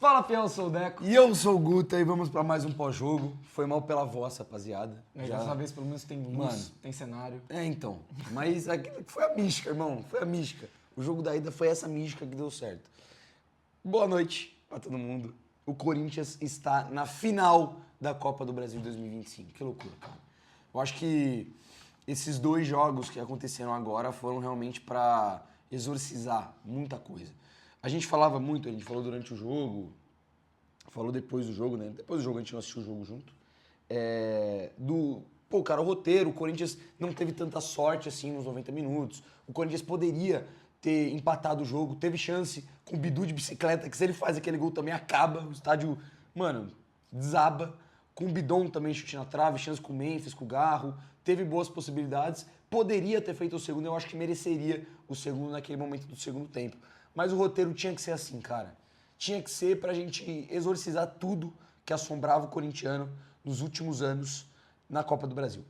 Fala, fiel, eu sou o Deco. E eu sou o Guta e vamos pra mais um pós-jogo. Foi mal pela voz, rapaziada. Dessa vez, pelo menos, tem luz, Mano, tem cenário. Então. Mas aquilo foi a mística, irmão. Foi a mística. O jogo da ida foi essa mística que deu certo. Boa noite pra todo mundo. O Corinthians está na final da Copa do Brasil 2025. Que loucura, cara. Eu acho que esses dois jogos que aconteceram agora foram realmente pra exorcizar muita coisa. A gente falava muito, a gente falou durante o jogo, falou depois do jogo, né? Depois do jogo a gente não assistiu o jogo junto. O roteiro, o Corinthians não teve tanta sorte assim nos 90 minutos. O Corinthians poderia ter empatado o jogo, teve chance com o Bidu de bicicleta, que se ele faz aquele gol também acaba, o estádio, mano, desaba. Com o Bidon também chute na trave, chance com o Memphis, com o Garro, teve boas possibilidades. Poderia ter feito o segundo, eu acho que mereceria o segundo naquele momento do segundo tempo. Mas o roteiro tinha que ser assim, cara. Tinha que ser pra gente exorcizar tudo que assombrava o corintiano nos últimos anos na Copa do Brasil.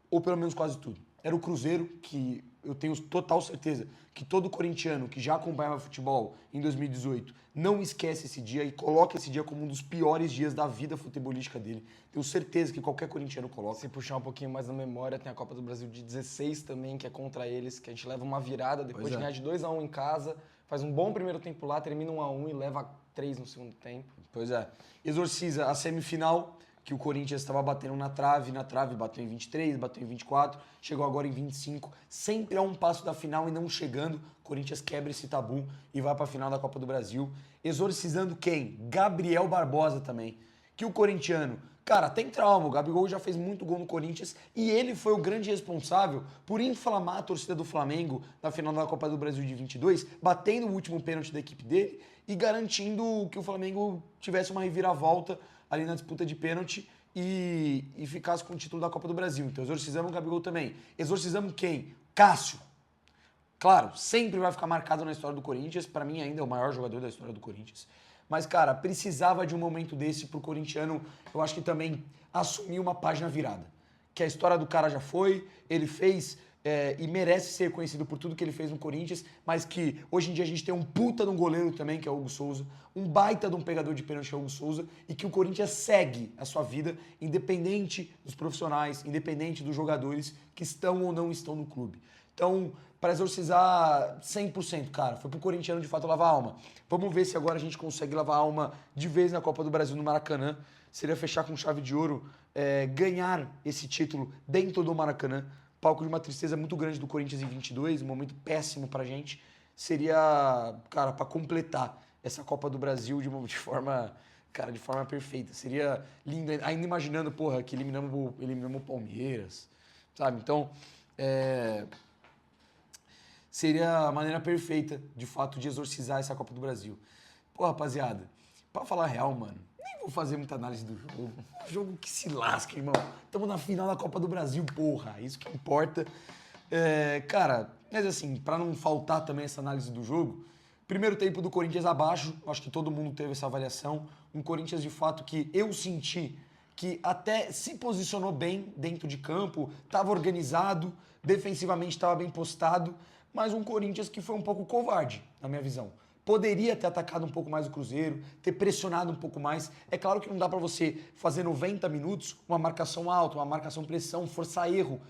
Ou pelo menos quase tudo. Era o Cruzeiro, que eu tenho total certeza que todo corintiano que já acompanhava futebol em 2018 não esquece esse dia e coloca esse dia como um dos piores dias da vida futebolística dele. Tenho certeza que qualquer corintiano coloca. Se puxar um pouquinho mais na memória, tem a Copa do Brasil de 16 também, que é contra eles, que a gente leva uma virada depois de ganhar de 2-1 em casa, faz um bom primeiro tempo lá, termina 1-1 e leva 3 no segundo tempo. Pois é. Exorciza a semifinal, que o Corinthians estava batendo na trave, bateu em 23, bateu em 24, chegou agora em 25, sempre a um passo da final e não chegando, o Corinthians quebra esse tabu e vai para a final da Copa do Brasil, exorcizando quem? Gabriel Barbosa também, que o corintiano, cara, tem trauma, o Gabigol já fez muito gol no Corinthians e ele foi o grande responsável por inflamar a torcida do Flamengo na final da Copa do Brasil de 22, batendo o último pênalti da equipe dele e garantindo que o Flamengo tivesse uma reviravolta ali na disputa de pênalti e ficasse com o título da Copa do Brasil. Então exorcizamos o Gabigol também. Exorcizamos quem? Cássio. Claro, sempre vai ficar marcado na história do Corinthians. Para mim ainda é o maior jogador da história do Corinthians. Mas, cara, precisava de um momento desse pro corintiano, eu acho que também assumir uma página virada. Que a história do cara já foi, ele fez e merece ser conhecido por tudo que ele fez no Corinthians, mas que hoje em dia a gente tem um puta de um goleiro também, que é o Hugo Souza, um baita de um pegador de pênalti, que é o Hugo Souza, e que o Corinthians segue a sua vida, independente dos profissionais, independente dos jogadores que estão ou não estão no clube. Então, para exorcizar 100%, cara, foi pro corintiano de fato lavar a alma. Vamos ver se agora a gente consegue lavar a alma de vez na Copa do Brasil no Maracanã. Seria fechar com chave de ouro, ganhar esse título dentro do Maracanã. Palco de uma tristeza muito grande do Corinthians em 22, um momento péssimo pra gente. Seria, cara, pra completar essa Copa do Brasil de forma perfeita. Seria lindo, ainda imaginando, porra, que eliminamos o Palmeiras, sabe? Então, seria a maneira perfeita, de fato, de exorcizar essa Copa do Brasil. Pô, rapaziada, pra falar a real, mano, nem vou fazer muita análise do jogo. Jogo que se lasca, irmão. Estamos na final da Copa do Brasil, porra. Isso que importa. Cara, mas assim, pra não faltar também essa análise do jogo, primeiro tempo do Corinthians abaixo, acho que todo mundo teve essa avaliação. Um Corinthians, de fato, que eu senti que até se posicionou bem dentro de campo, estava organizado, defensivamente estava bem postado, mas um Corinthians que foi um pouco covarde, na minha visão. Poderia ter atacado um pouco mais o Cruzeiro, ter pressionado um pouco mais. É claro que não dá pra você fazer 90 minutos uma marcação alta, uma marcação pressão, forçar erro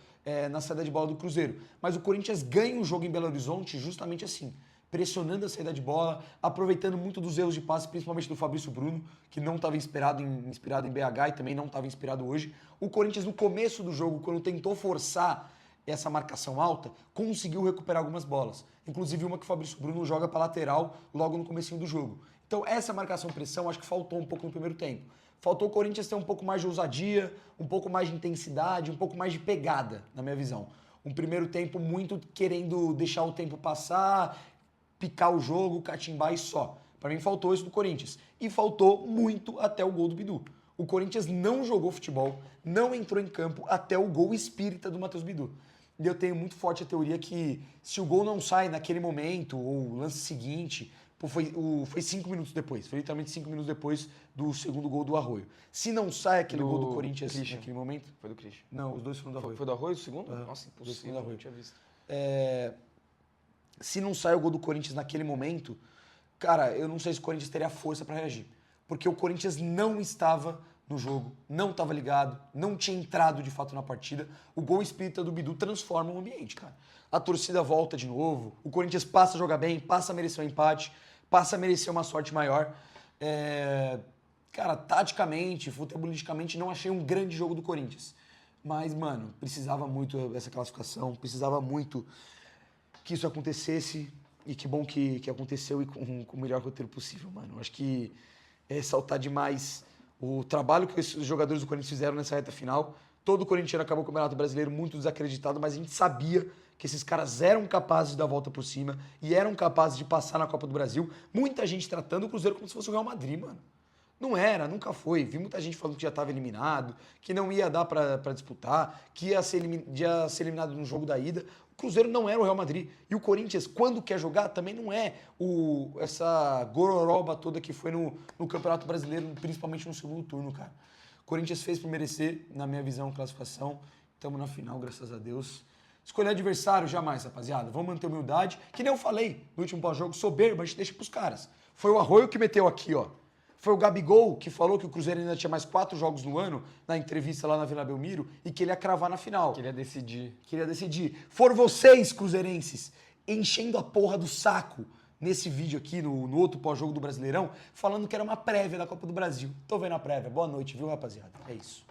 na saída de bola do Cruzeiro. Mas o Corinthians ganha o jogo em Belo Horizonte justamente assim, pressionando a saída de bola, aproveitando muito dos erros de passe, principalmente do Fabrício Bruno, que não estava inspirado em BH e também não estava inspirado hoje. O Corinthians, no começo do jogo, quando tentou forçar essa marcação alta, conseguiu recuperar algumas bolas. Inclusive uma que o Fabrício Bruno joga para lateral logo no comecinho do jogo. Então essa marcação-pressão acho que faltou um pouco no primeiro tempo. Faltou o Corinthians ter um pouco mais de ousadia, um pouco mais de intensidade, um pouco mais de pegada, na minha visão. Um primeiro tempo muito querendo deixar o tempo passar, picar o jogo, catimbar e só. Para mim faltou isso do Corinthians. E faltou muito até o gol do Bidu. O Corinthians não jogou futebol, não entrou em campo até o gol espírita do Matheus Bidu. E eu tenho muito forte a teoria que se o gol não sai naquele momento, ou o lance seguinte, foi 5 minutos depois, foi literalmente 5 minutos depois do segundo gol do Arroio. Se não sai aquele gol do Corinthians naquele momento... Foi do Christian. Não, os dois foram do Arroio. Foi do Arroio o segundo? Uhum. Nossa, impossível, Arroio. não tinha visto. Se não sai o gol do Corinthians naquele momento, cara, eu não sei se o Corinthians teria força pra reagir. porque o Corinthians não estava no jogo, não estava ligado, não tinha entrado de fato na partida. O gol espírita do Bidu transforma o ambiente, cara. A torcida volta de novo, o Corinthians passa a jogar bem, passa a merecer um empate, passa a merecer uma sorte maior. Cara, taticamente, futebolisticamente, não achei um grande jogo do Corinthians. Mas, mano, precisava muito dessa classificação, precisava muito que isso acontecesse. E que bom que aconteceu e com o melhor roteiro possível, mano. Acho que é ressaltar demais o trabalho que os jogadores do Corinthians fizeram nessa reta final. Todo corintiano acabou o Campeonato Brasileiro muito desacreditado, mas a gente sabia que esses caras eram capazes de dar a volta por cima e eram capazes de passar na Copa do Brasil. Muita gente tratando o Cruzeiro como se fosse o Real Madrid, mano. Não era, nunca foi. Vi muita gente falando que já estava eliminado, que não ia dar para disputar, que ia ser eliminado no jogo da ida. O Cruzeiro não era o Real Madrid. E o Corinthians, quando quer jogar, também não é essa gororoba toda que foi no Campeonato Brasileiro, principalmente no segundo turno, cara. O Corinthians fez por merecer, na minha visão, classificação. Estamos na final, graças a Deus. Escolher adversário, jamais, rapaziada. Vamos manter humildade. Que nem eu falei no último pós-jogo, soberba, a gente deixa pros caras. Foi o Arroio que meteu aqui, ó. Foi o Gabigol que falou que o Cruzeiro ainda tinha mais 4 jogos no ano, na entrevista lá na Vila Belmiro, e que ele ia cravar na final. Queria decidir. Queria decidir. Foram vocês, cruzeirenses, enchendo a porra do saco nesse vídeo aqui, no outro pós-jogo do Brasileirão, falando que era uma prévia da Copa do Brasil. Tô vendo a prévia. Boa noite, viu, rapaziada? É isso.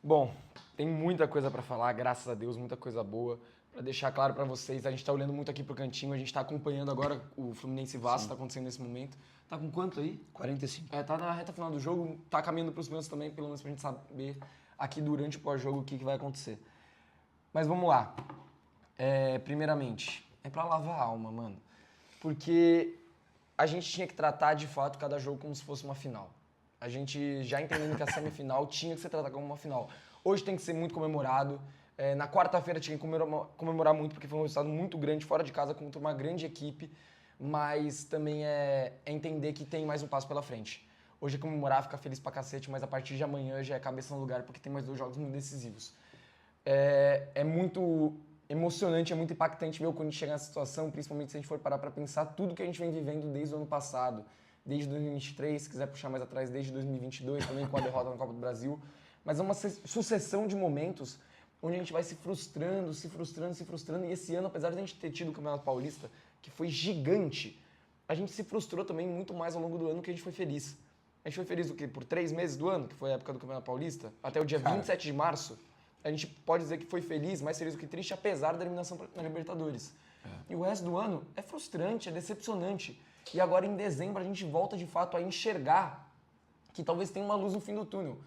Bom, tem muita coisa pra falar, graças a Deus, muita coisa boa. Pra deixar claro pra vocês, a gente tá olhando muito aqui pro cantinho, a gente tá acompanhando agora o Fluminense Vasco, tá acontecendo nesse momento. Tá com quanto aí? 45. Tá na reta final do jogo, tá caminhando pros pênaltis também, pelo menos pra gente saber aqui durante o pós-jogo o que vai acontecer. Mas vamos lá. Primeiramente, é pra lavar a alma, mano. Porque a gente tinha que tratar de fato cada jogo como se fosse uma final. A gente já entendendo que a semifinal tinha que ser tratada como uma final. Hoje tem que ser muito comemorado. Na quarta-feira tinha que comemorar muito, porque foi um resultado muito grande, fora de casa, contra uma grande equipe. Mas também é entender que tem mais um passo pela frente. Hoje é comemorar, ficar feliz pra cacete, mas a partir de amanhã já é cabeça no lugar, porque tem mais 2 jogos muito decisivos. É muito emocionante, é muito impactante ver o Corinthians chegar nessa situação, principalmente se a gente for parar pra pensar tudo que a gente vem vivendo desde o ano passado, desde 2023, se quiser puxar mais atrás, desde 2022, também com a derrota na Copa do Brasil. Mas é uma sucessão de momentos onde a gente vai se frustrando, e esse ano, apesar de a gente ter tido o Campeonato Paulista, que foi gigante, a gente se frustrou também muito mais ao longo do ano que a gente foi feliz. A gente foi feliz o quê? Por 3 meses do ano, que foi a época do Campeonato Paulista, até o dia 27 de março, a gente pode dizer que foi feliz, mais feliz do que triste, apesar da eliminação na Libertadores. E o resto do ano é frustrante, é decepcionante. E agora em dezembro a gente volta de fato a enxergar que talvez tenha uma luz no fim do túnel.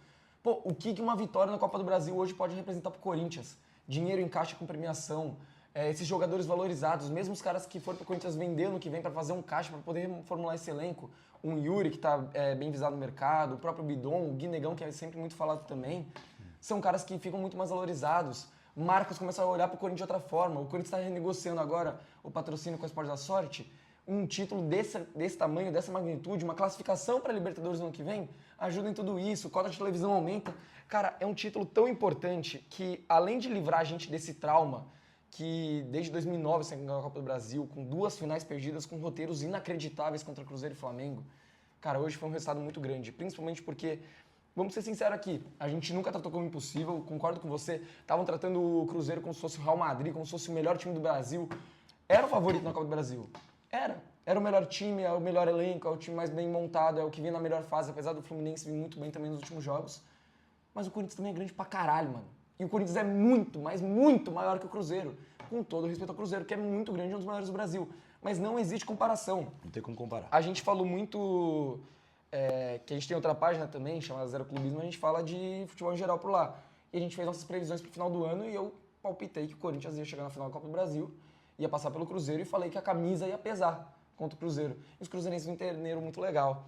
Pô, o que uma vitória na Copa do Brasil hoje pode representar pro Corinthians? Dinheiro em caixa com premiação, esses jogadores valorizados, mesmo os caras que foram pro Corinthians vender no que vem para fazer um caixa para poder formular esse elenco. Um Yuri que tá bem visado no mercado, o próprio Bidon, o Guinegão, que é sempre muito falado também. São caras que ficam muito mais valorizados. Marcas começam a olhar pro Corinthians de outra forma. O Corinthians está renegociando agora o patrocínio com a Esporte da Sorte. Um título desse tamanho, dessa magnitude, uma classificação para a Libertadores no ano que vem, ajuda em tudo isso, cota de televisão aumenta. Cara, é um título tão importante que, além de livrar a gente desse trauma, que desde 2009 você ganhou a Copa do Brasil, com 2 finais perdidas, com roteiros inacreditáveis contra Cruzeiro e Flamengo, cara, hoje foi um resultado muito grande, principalmente porque, vamos ser sinceros aqui, a gente nunca tratou como impossível, concordo com você, estavam tratando o Cruzeiro como se fosse o Real Madrid, como se fosse o melhor time do Brasil. Era o favorito na Copa do Brasil. Era o melhor time, é o melhor elenco, é o time mais bem montado, é o que vinha na melhor fase, apesar do Fluminense vir muito bem também nos últimos jogos. Mas o Corinthians também é grande pra caralho, mano. E o Corinthians é muito, mas muito maior que o Cruzeiro. Com todo respeito ao Cruzeiro, que é muito grande, é um dos maiores do Brasil. Mas não existe comparação. Não tem como comparar. A gente falou muito, que a gente tem outra página também, chamada Zero Clubismo, a gente fala de futebol em geral por lá. E a gente fez nossas previsões pro final do ano e eu palpitei que o Corinthians ia chegar na final da Copa do Brasil, ia passar pelo Cruzeiro e falei que a camisa ia pesar contra o Cruzeiro. E os cruzeirenses não entenderam muito legal.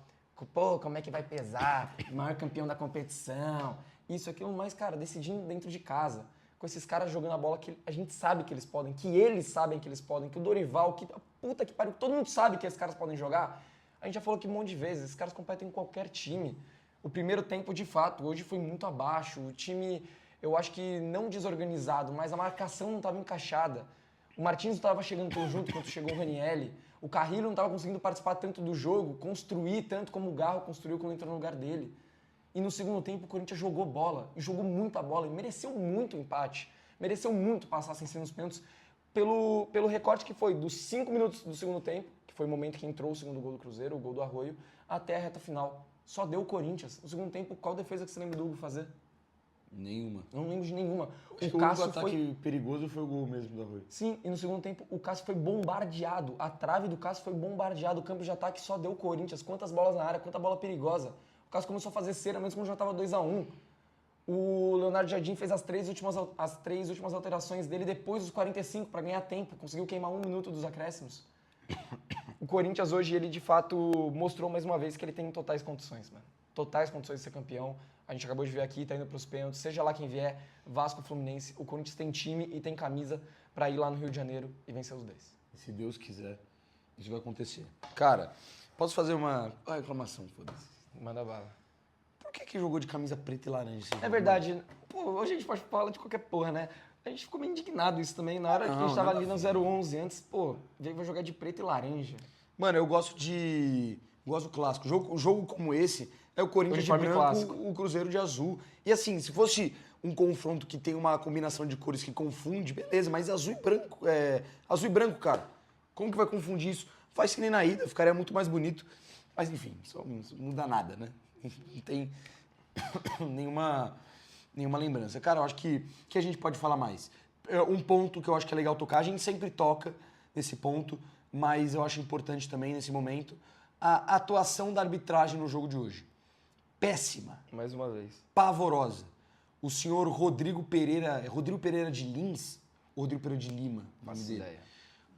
Pô, como é que vai pesar? Maior campeão da competição. Isso, aquilo, mas, cara, decidindo dentro de casa. Com esses caras jogando a bola que a gente sabe que eles podem, que eles sabem que eles podem, que o Dorival, que a puta que pariu, todo mundo sabe que esses caras podem jogar. A gente já falou aqui um monte de vezes, esses caras competem em qualquer time. O primeiro tempo, de fato, hoje foi muito abaixo. O time, eu acho que não desorganizado, mas a marcação não estava encaixada. O Martins não estava chegando tão junto quanto chegou o Ranielli. O Carrilho não estava conseguindo participar tanto do jogo, construir tanto como o Garro construiu quando entrou no lugar dele. E no segundo tempo o Corinthians jogou bola, e jogou muita bola, e mereceu muito o empate, mereceu muito passar sem ser nos pênaltis, pelo recorte que foi dos 5 minutos do segundo tempo, que foi o momento que entrou o segundo gol do Cruzeiro, o gol do Arroio, até a reta final. Só deu o Corinthians. No segundo tempo, qual defesa que você lembra do Hugo fazer? Nenhuma. Não lembro de nenhuma. Acho que o único ataque perigoso foi o gol mesmo do Arroio. Sim, e no segundo tempo o Cássio foi bombardeado. A trave do Cássio foi bombardeada. O campo de ataque só deu o Corinthians. Quantas bolas na área, quanta bola perigosa. O Cássio começou a fazer cera, mesmo quando já estava 2-1. O Leonardo Jardim fez as três últimas alterações dele depois dos 45 para ganhar tempo. Conseguiu queimar 1 minuto dos acréscimos. O Corinthians hoje, ele de fato mostrou mais uma vez que ele tem totais condições, mano. Totais condições de ser campeão. A gente acabou de ver aqui, tá indo pros pênaltis. Seja lá quem vier, Vasco, Fluminense, o Corinthians tem time e tem camisa para ir lá no Rio de Janeiro e vencer os 10. Se Deus quiser, isso vai acontecer. Cara, posso fazer uma reclamação, foda-se. Manda bala. Por que jogou de camisa preta e laranja? É verdade. Pô, hoje a gente pode falar de qualquer porra, né? A gente ficou meio indignado isso também. Na hora que a gente tava ali no 0-11 antes, pô, veio vai jogar de preto e laranja. Mano, eu gosto do clássico. Jogo como esse é o Corinthians de branco, clássico. O Cruzeiro de azul. E assim, se fosse um confronto que tem uma combinação de cores que confunde, beleza, mas azul e branco, cara. Como que vai confundir isso? Faz que nem na ida, ficaria muito mais bonito. Mas enfim, isso não muda nada, né? Não tem nenhuma lembrança. Cara, eu acho que a gente pode falar mais. Um ponto que eu acho que é legal tocar, a gente sempre toca nesse ponto, mas eu acho importante também nesse momento, a atuação da arbitragem no jogo de hoje. Péssima. Mais uma vez. Pavorosa. O senhor Rodrigo Pereira de Lins? Rodrigo Pereira de Lima. Faço ideia.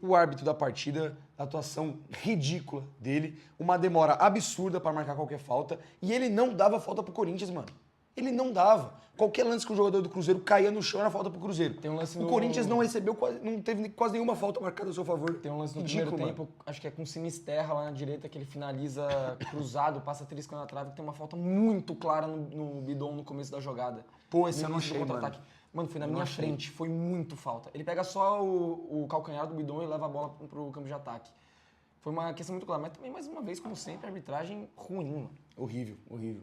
O árbitro da partida, a atuação ridícula dele, uma demora absurda para marcar qualquer falta, e ele não dava falta pro Corinthians, mano. Ele não dava. Qualquer lance que o jogador do Cruzeiro caía no chão era falta pro Cruzeiro. Tem um lance o Corinthians não teve quase nenhuma falta marcada a seu favor. Tem um lance no primeiro tempo, acho que é com o Sinisterra lá na direita, que ele finaliza cruzado, passa triscando na trave, que tem uma falta muito clara no Bidon no começo da jogada. Pô, esse eu não achei, mano. Mano, foi na minha frente, foi muito falta. Ele pega só o calcanhar do Bidon e leva a bola pro campo de ataque. Foi uma questão muito clara, mas também, mais uma vez, como sempre, a arbitragem ruim, mano. Horrível, horrível.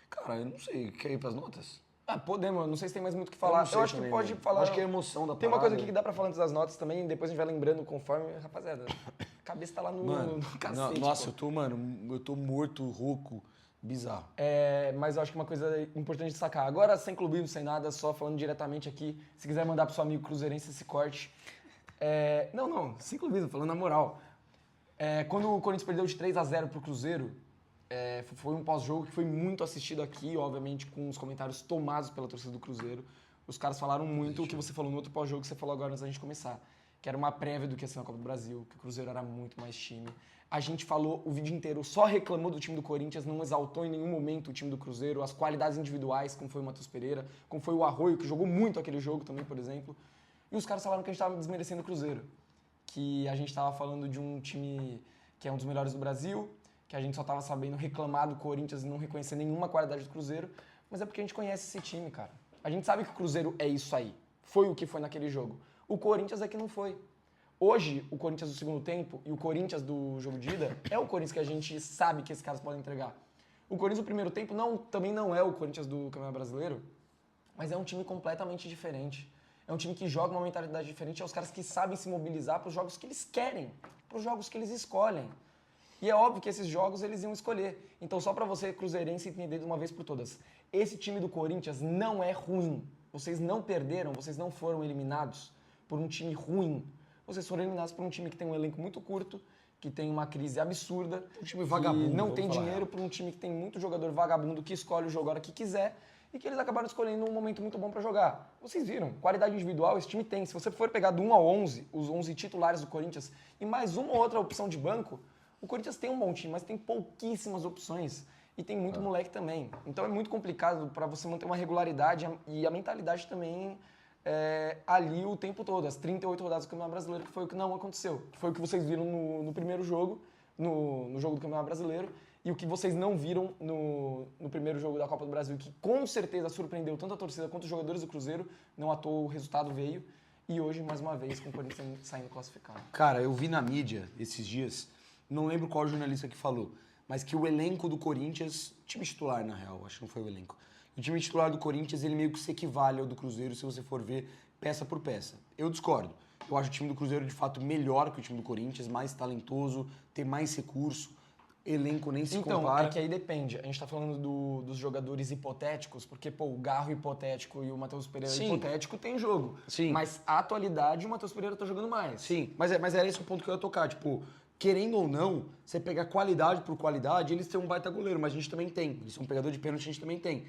Cara, eu não sei, quer ir pras notas? Podemos, não sei se tem mais muito o que falar. Eu acho que pode falar. Acho que é a emoção da parada. Tem uma coisa aqui que dá pra falar antes das notas também, depois a gente vai lembrando conforme. Rapaziada, a cabeça tá lá no cacete. Nossa, eu tô morto, rouco, bizarro. Mas eu acho que uma coisa importante de destacar. Agora, sem clubismo, sem nada, só falando diretamente aqui. Se quiser mandar pro seu amigo cruzeirense esse corte. Não, sem clubismo, falando na moral. Quando o Corinthians perdeu de 3-0 pro Cruzeiro, foi um pós-jogo que foi muito assistido aqui, obviamente com os comentários tomados pela torcida do Cruzeiro. Os caras falaram muito o que você falou no outro pós-jogo que você falou agora antes da gente começar, que era uma prévia do que ia ser na Copa do Brasil, que o Cruzeiro era muito mais time. A gente falou o vídeo inteiro, só reclamou do time do Corinthians, não exaltou em nenhum momento o time do Cruzeiro, as qualidades individuais, como foi o Matheus Pereira, como foi o Arroio, que jogou muito aquele jogo também, por exemplo. E os caras falaram que a gente estava desmerecendo o Cruzeiro, que a gente estava falando de um time que é um dos melhores do Brasil, que a gente só tava sabendo reclamar do Corinthians e não reconhecer nenhuma qualidade do Cruzeiro, mas é porque a gente conhece esse time, cara. A gente sabe que o Cruzeiro é isso aí. Foi o que foi naquele jogo. O Corinthians é que não foi. Hoje, o Corinthians do segundo tempo e o Corinthians do jogo de ida é o Corinthians que a gente sabe que esses caras podem entregar. O Corinthians do primeiro tempo também não é o Corinthians do Campeonato Brasileiro, mas é um time completamente diferente. É um time que joga uma mentalidade diferente, é os caras que sabem se mobilizar para os jogos que eles querem, para os jogos que eles escolhem. E é óbvio que esses jogos eles iam escolher. Então, só para você, cruzeirense, entender de uma vez por todas. Esse time do Corinthians não é ruim. Vocês não perderam, vocês não foram eliminados por um time ruim. Vocês foram eliminados por um time que tem um elenco muito curto, que tem uma crise absurda. Um time vagabundo. Que não tem dinheiro, por um time que tem muito jogador vagabundo que escolhe o jogo a hora que quiser e que eles acabaram escolhendo um momento muito bom para jogar. Vocês viram, qualidade individual esse time tem. Se você for pegar do 1 ao 11, os 11 titulares do Corinthians e mais uma ou outra opção de banco, o Corinthians tem um bom time, mas tem pouquíssimas opções e tem muito moleque também. Então é muito complicado para você manter uma regularidade e a mentalidade também ali o tempo todo, as 38 rodadas do Campeonato Brasileiro, que foi o que não aconteceu. Que foi o que vocês viram no primeiro jogo, no jogo do Campeonato Brasileiro, e o que vocês não viram no primeiro jogo da Copa do Brasil, que com certeza surpreendeu tanto a torcida quanto os jogadores do Cruzeiro, não à toa o resultado veio. e hoje, mais uma vez, com o Corinthians saindo classificado. Cara, eu vi na mídia esses dias, não lembro qual jornalista que falou, mas que o elenco do Corinthians, time titular na real, acho que não foi o elenco, o time titular do Corinthians, ele meio que se equivale ao do Cruzeiro se você for ver peça por peça. Eu discordo. Eu acho o time do Cruzeiro, de fato, melhor que o time do Corinthians, mais talentoso, tem mais recurso, elenco nem se Então, compara. é que aí depende. A gente tá falando dos jogadores hipotéticos, porque, pô, o Garro hipotético e o Matheus Pereira Sim. hipotético tem jogo. Sim. Mas, a atualidade, o Matheus Pereira tá jogando mais. Sim, mas era esse o ponto que eu ia tocar. Tipo, querendo ou não, você pegar qualidade por qualidade, eles têm um baita goleiro, mas a gente também tem. Eles são um pegador de pênalti, a gente também tem.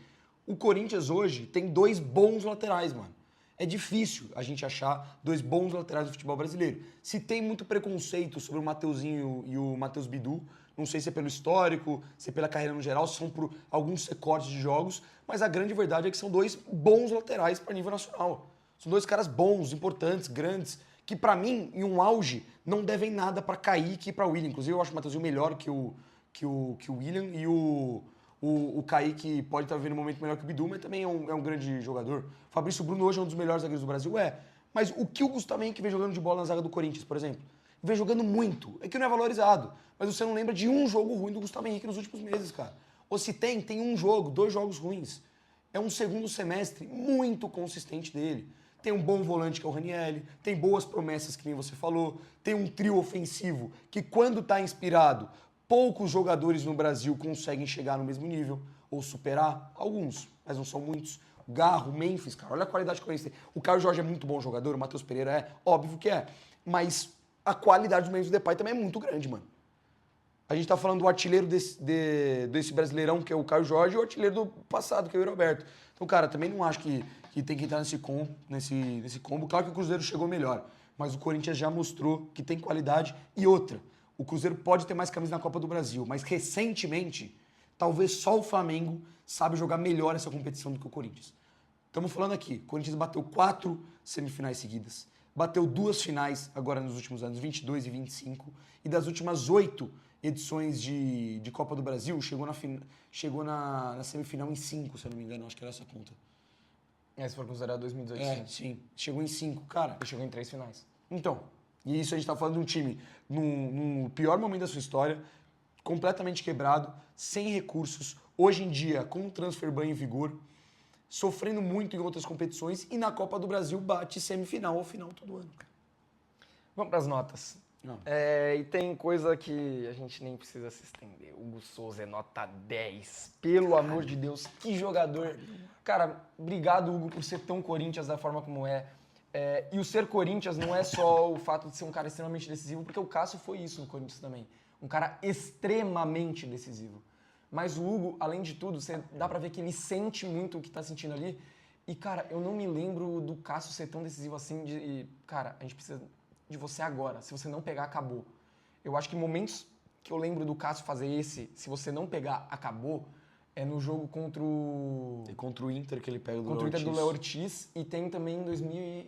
O Corinthians hoje tem 2 bons laterais, mano. É difícil a gente achar 2 bons laterais do futebol brasileiro. Se tem muito preconceito sobre o Mateuzinho e o Matheus Bidu, não sei se é pelo histórico, se é pela carreira no geral, se são por alguns recortes de jogos, mas a grande verdade é que são 2 bons laterais para nível nacional. São 2 caras bons, importantes, grandes, que pra mim, em um auge, não devem nada pra Kaique e pra William. Inclusive, eu acho o Mateuzinho melhor que o William e o Kaique pode estar vivendo um momento melhor que o Bidu, mas também é um grande jogador. O Fabrício Bruno hoje é um dos melhores zagueiros do Brasil, mas o que o Gustavo Henrique vem jogando de bola na zaga do Corinthians, por exemplo? Vem jogando muito. É que não é valorizado. Mas você não lembra de um jogo ruim do Gustavo Henrique nos últimos meses, cara. Ou se tem um jogo, 2 jogos ruins. É um segundo semestre muito consistente dele. Tem um bom volante que é o Ranieri, tem boas promessas que nem você falou, tem um trio ofensivo que quando está inspirado, poucos jogadores no Brasil conseguem chegar no mesmo nível ou superar. Alguns, mas não são muitos. O Garro, o Memphis, cara, olha a qualidade que o Corinthians tem. O Caio Jorge é muito bom jogador, o Matheus Pereira é, óbvio que é, mas a qualidade do Memphis Depay também é muito grande, mano. A gente tá falando do artilheiro desse Brasileirão, que é o Caio Jorge, e o artilheiro do passado, que é o Roberto. Então, cara, também não acho que tem que entrar nesse combo. Claro que o Cruzeiro chegou melhor, mas o Corinthians já mostrou que tem qualidade. E outra, o Cruzeiro pode ter mais camisa na Copa do Brasil, mas recentemente, talvez só o Flamengo sabe jogar melhor essa competição do que o Corinthians. Estamos falando aqui, o Corinthians bateu 4 semifinais seguidas, bateu 2 finais agora nos últimos anos, 22 e 25, e das últimas 8 edições de Copa do Brasil, chegou na semifinal em 5, se eu não me engano, acho que era essa conta. Se for considerar 2018, Sim. Chegou em 5, cara. Ele chegou em 3 finais. Então, e isso a gente tá falando de um time no pior momento da sua história, completamente quebrado, sem recursos, hoje em dia com o transfer ban em vigor, sofrendo muito em outras competições e na Copa do Brasil bate semifinal ou final todo ano. Vamos para as notas. E tem coisa que a gente nem precisa se estender. O Hugo Souza é nota 10. Pelo amor de Deus, que jogador. Cara, obrigado, Hugo, por ser tão Corinthians da forma como é. E o ser Corinthians não é só o fato de ser um cara extremamente decisivo, porque o Cássio foi isso no Corinthians também. Um cara extremamente decisivo. Mas o Hugo, além de tudo, dá pra ver que ele sente muito o que tá sentindo ali. E, cara, eu não me lembro do Cássio ser tão decisivo assim cara, a gente precisa de você agora. Se você não pegar, acabou. Eu acho que momentos que eu lembro do Cássio fazer se você não pegar, acabou, é no jogo contra o... E contra o Inter que ele pega contra o Inter do Léo Ortiz. E tem também em 2000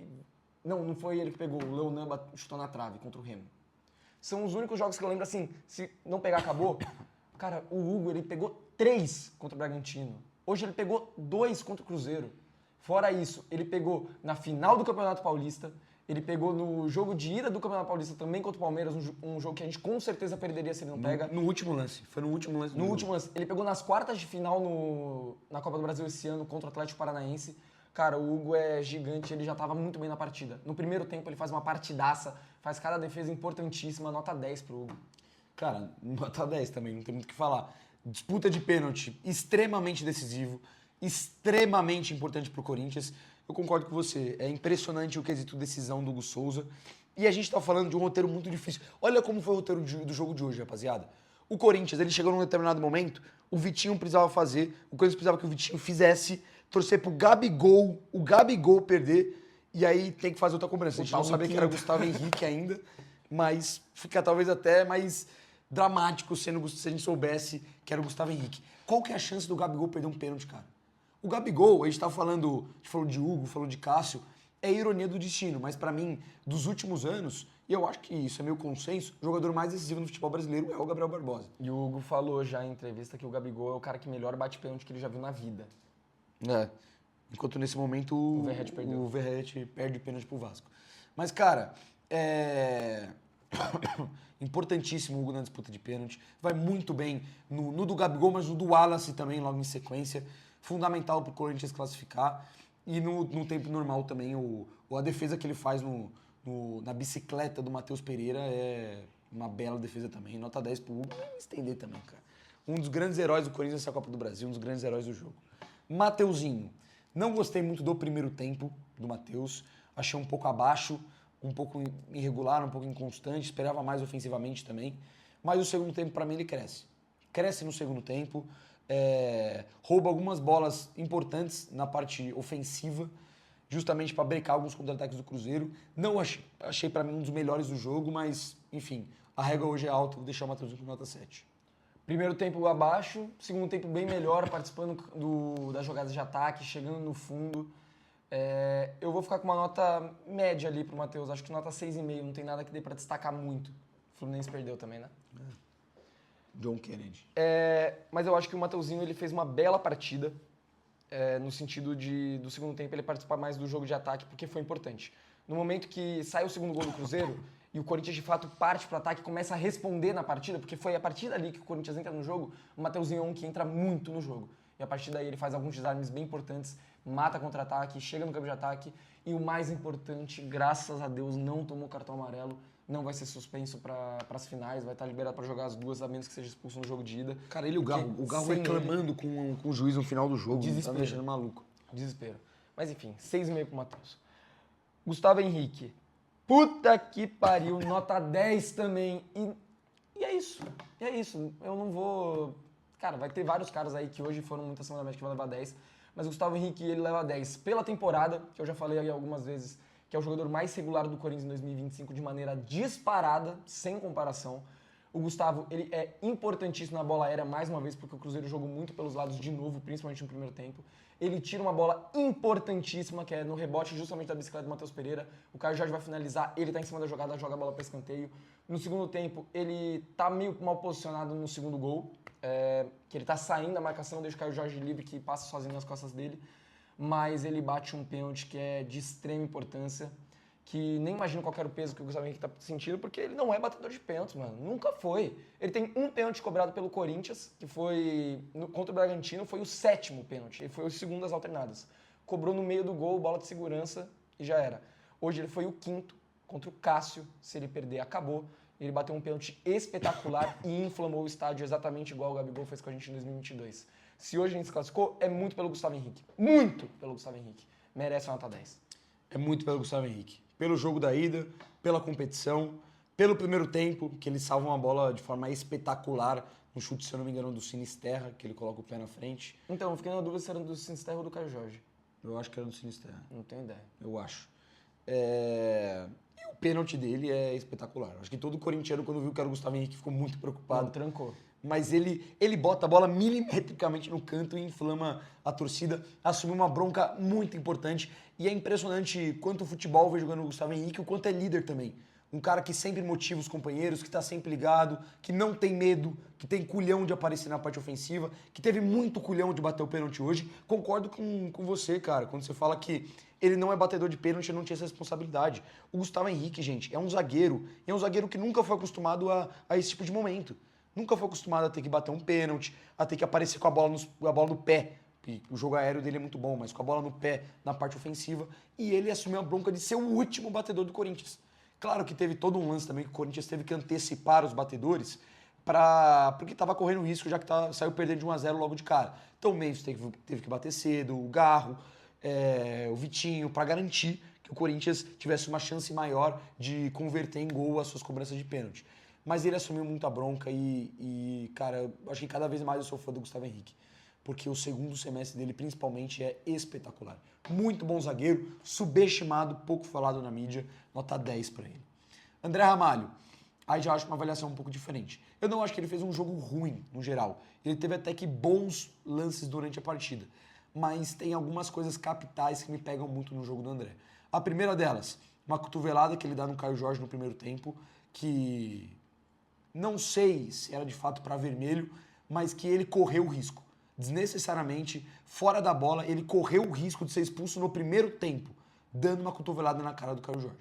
Não foi ele que pegou. O Leonan chutou na trave contra o Remo. São os únicos jogos que eu lembro assim, se não pegar, acabou. Cara, o Hugo, ele pegou 3 contra o Bragantino. Hoje ele pegou 2 contra o Cruzeiro. Fora isso, ele pegou na final do Campeonato Paulista, ele pegou no jogo de ida do Campeonato Paulista também contra o Palmeiras, um jogo que a gente com certeza perderia se ele não pega. No último lance. Foi no último lance. No último lance. Ele pegou nas quartas de final na Copa do Brasil esse ano contra o Atlético Paranaense. Cara, o Hugo é gigante, ele já estava muito bem na partida. No primeiro tempo ele faz uma partidaça, faz cada defesa importantíssima, nota 10 pro Hugo. Cara, nota 10 também, não tem muito o que falar. Disputa de pênalti, extremamente decisivo, extremamente importante pro Corinthians. Eu concordo com você, é impressionante o quesito decisão do Hugo Souza. E a gente tá falando de um roteiro muito difícil. Olha como foi o roteiro do jogo de hoje, rapaziada. O Corinthians, ele chegou num determinado momento, o Vitinho precisava fazer, o Corinthians precisava que o Vitinho fizesse, torcer pro Gabigol, o Gabigol perder, e aí tem que fazer outra cobrança. A gente não sabia que era Gustavo Henrique ainda, mas fica talvez até mais dramático se a gente soubesse que era o Gustavo Henrique. Qual que é a chance do Gabigol perder um pênalti, cara? O Gabigol, a gente falou de Hugo, falou de Cássio, é ironia do destino, mas pra mim, dos últimos anos, e eu acho que isso é meio consenso, o jogador mais decisivo no futebol brasileiro é o Gabriel Barbosa. E o Hugo falou já em entrevista que o Gabigol é o cara que melhor bate pênalti que ele já viu na vida. Enquanto nesse momento O Verratti perdeu. o Verratti perde o pênalti pro Vasco. Mas, cara, importantíssimo o Hugo na disputa de pênalti. Vai muito bem no do Gabigol, mas no do Wallace também, logo em sequência. Fundamental pro Corinthians classificar. E no tempo normal também, a defesa que ele faz na bicicleta do Matheus Pereira é uma bela defesa também. Nota 10 pro Hugo. Vai me estender também, cara. Um dos grandes heróis do Corinthians nessa Copa do Brasil, um dos grandes heróis do jogo. Mateuzinho. Não gostei muito do primeiro tempo do Matheus. Achei um pouco abaixo, um pouco irregular, um pouco inconstante. Esperava mais ofensivamente também. Mas o segundo tempo, para mim, ele cresce. Cresce no segundo tempo. Rouba algumas bolas importantes na parte ofensiva, justamente para brecar alguns contra-ataques do Cruzeiro. Não achei para mim um dos melhores do jogo, mas, enfim, a régua hoje é alta. Vou deixar o Mateuzinho com nota 7. Primeiro tempo abaixo, segundo tempo bem melhor, participando das jogadas de ataque, chegando no fundo. Eu vou ficar com uma nota média ali pro Matheus, acho que nota 6,5, não tem nada que dê para destacar muito. O Fluminense perdeu também, né? John Kennedy. Mas eu acho que o Mateuzinho ele fez uma bela partida, no sentido do segundo tempo ele participar mais do jogo de ataque, porque foi importante. No momento que sai o segundo gol do Cruzeiro, e o Corinthians de fato parte para o ataque e começa a responder na partida, porque foi a partir dali que o Corinthians entra no jogo, o Mateuzinho é um que entra muito no jogo. E a partir daí ele faz alguns desarmes bem importantes, mata contra-ataque, chega no campo de ataque, e o mais importante, graças a Deus, não tomou cartão amarelo, não vai ser suspenso para as finais, vai estar liberado para jogar as duas, a menos que seja expulso no jogo de ida. Cara, o Garro reclamando com o juiz no final do jogo. Desespero. Tá me deixando maluco. Desespero. Mas enfim, 6,5 pro Matheus. Gustavo Henrique. Puta que pariu, nota 10 também. E é isso. É isso. Eu não vou... Cara, vai ter vários caras aí que hoje foram muito acima da média que vão levar 10. Mas o Gustavo Henrique, ele leva 10 pela temporada, que eu já falei aí algumas vezes, que é o jogador mais regular do Corinthians em 2025 de maneira disparada, sem comparação. O Gustavo, ele é importantíssimo na bola aérea, mais uma vez, porque o Cruzeiro jogou muito pelos lados de novo, principalmente no primeiro tempo. Ele tira uma bola importantíssima, que é no rebote justamente da bicicleta do Matheus Pereira. O Caio Jorge vai finalizar, ele tá em cima da jogada, joga a bola para escanteio. No segundo tempo, ele tá meio mal posicionado no segundo gol, que ele tá saindo da marcação, deixa o Caio Jorge livre, que passa sozinho nas costas dele. Mas ele bate um pênalti que é de extrema importância, que nem imagino qual era o peso que o Gustavo Henrique tá sentindo, porque ele não é batedor de pênalti, mano. Nunca foi. Ele tem um pênalti cobrado pelo Corinthians, que foi contra o Bragantino, foi o 7º pênalti. Ele foi o segundo das alternadas. Cobrou no meio do gol, bola de segurança e já era. Hoje ele foi o 5º contra o Cássio. Se ele perder, acabou. Ele bateu um pênalti espetacular e inflamou o estádio exatamente igual o Gabigol fez com a gente em 2022. Se hoje a gente se classificou, é muito pelo Gustavo Henrique. Muito pelo Gustavo Henrique. Merece a nota 10. É muito pelo Gustavo Henrique. Pelo jogo da ida, pela competição, pelo primeiro tempo, que ele salva uma bola de forma espetacular, um chute, se eu não me engano, do Sinisterra, que ele coloca o pé na frente. Então, eu fiquei na dúvida se era do Sinisterra ou do Caio Jorge. Eu acho que era do Sinisterra. Não tenho ideia. Eu acho. E o pênalti dele é espetacular. Acho que todo corintiano, quando viu que era o Gustavo Henrique, ficou muito preocupado. Não, trancou. Mas ele bota a bola milimetricamente no canto e inflama a torcida, assumiu uma bronca muito importante. E é impressionante quanto o futebol vem jogando o Gustavo Henrique, o quanto é líder também. Um cara que sempre motiva os companheiros, que está sempre ligado, que não tem medo, que tem culhão de aparecer na parte ofensiva, que teve muito culhão de bater o pênalti hoje. Concordo com você, cara, quando você fala que ele não é batedor de pênalti e não tinha essa responsabilidade. O Gustavo Henrique, gente, é um zagueiro. E é um zagueiro que nunca foi acostumado a esse tipo de momento. Nunca foi acostumado a ter que bater um pênalti, a ter que aparecer com a bola no pé. E o jogo aéreo dele é muito bom, mas com a bola no pé na parte ofensiva. E ele assumiu a bronca de ser o último batedor do Corinthians. Claro que teve todo um lance também que o Corinthians teve que antecipar os batedores porque estava correndo risco, já que saiu perdendo de 1-0 logo de cara. Então o Memphis teve que bater cedo, o Garro, o Vitinho, para garantir que o Corinthians tivesse uma chance maior de converter em gol as suas cobranças de pênalti. Mas ele assumiu muita bronca e, cara, acho que cada vez mais eu sou fã do Gustavo Henrique. Porque o segundo semestre dele, principalmente, é espetacular. Muito bom zagueiro, subestimado, pouco falado na mídia, nota 10 para ele. André Ramalho, aí já acho uma avaliação um pouco diferente. Eu não acho que ele fez um jogo ruim, no geral. Ele teve até que bons lances durante a partida. Mas tem algumas coisas capitais que me pegam muito no jogo do André. A primeira delas, uma cotovelada que ele dá no Caio Jorge no primeiro tempo, que não sei se era de fato para vermelho, mas que ele correu o risco. desnecessariamente, fora da bola, ele correu o risco de ser expulso no primeiro tempo, dando uma cotovelada na cara do Caio Jorge.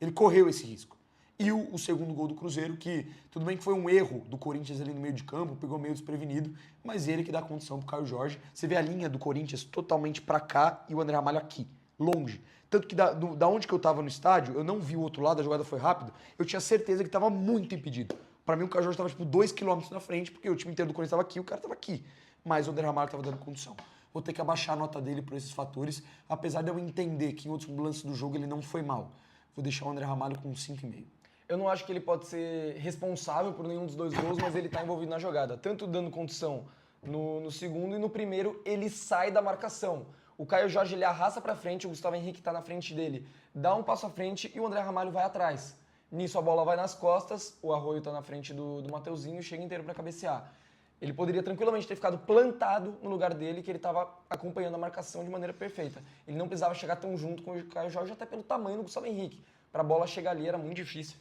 Ele correu esse risco. E o segundo gol do Cruzeiro, que tudo bem que foi um erro do Corinthians ali no meio de campo, pegou meio desprevenido, mas ele que dá condição pro Caio Jorge. Você vê a linha do Corinthians totalmente pra cá e o André Ramalho aqui, longe. Tanto que da onde que eu tava no estádio, eu não vi o outro lado, a jogada foi rápida, eu tinha certeza que tava muito impedido. Pra mim o Caio Jorge tava tipo 2 km na frente, porque o time inteiro do Corinthians tava aqui, o cara tava aqui. Mas o André Ramalho tava dando condição. Vou ter que abaixar a nota dele por esses fatores, apesar de eu entender que em outros lances do jogo ele não foi mal. Vou deixar o André Ramalho com 5,5. Eu não acho que ele pode ser responsável por nenhum dos dois gols, mas ele está envolvido na jogada. Tanto dando condição no segundo e no primeiro, ele sai da marcação. O Caio Jorge ele arrasta para frente, o Gustavo Henrique está na frente dele, dá um passo à frente e o André Ramalho vai atrás. Nisso a bola vai nas costas, o Arroio está na frente do Mateuzinho e chega inteiro para cabecear. Ele poderia tranquilamente ter ficado plantado no lugar dele, que ele estava acompanhando a marcação de maneira perfeita. Ele não precisava chegar tão junto com o Caio Jorge, até pelo tamanho do Gustavo Henrique. Para a bola chegar ali era muito difícil.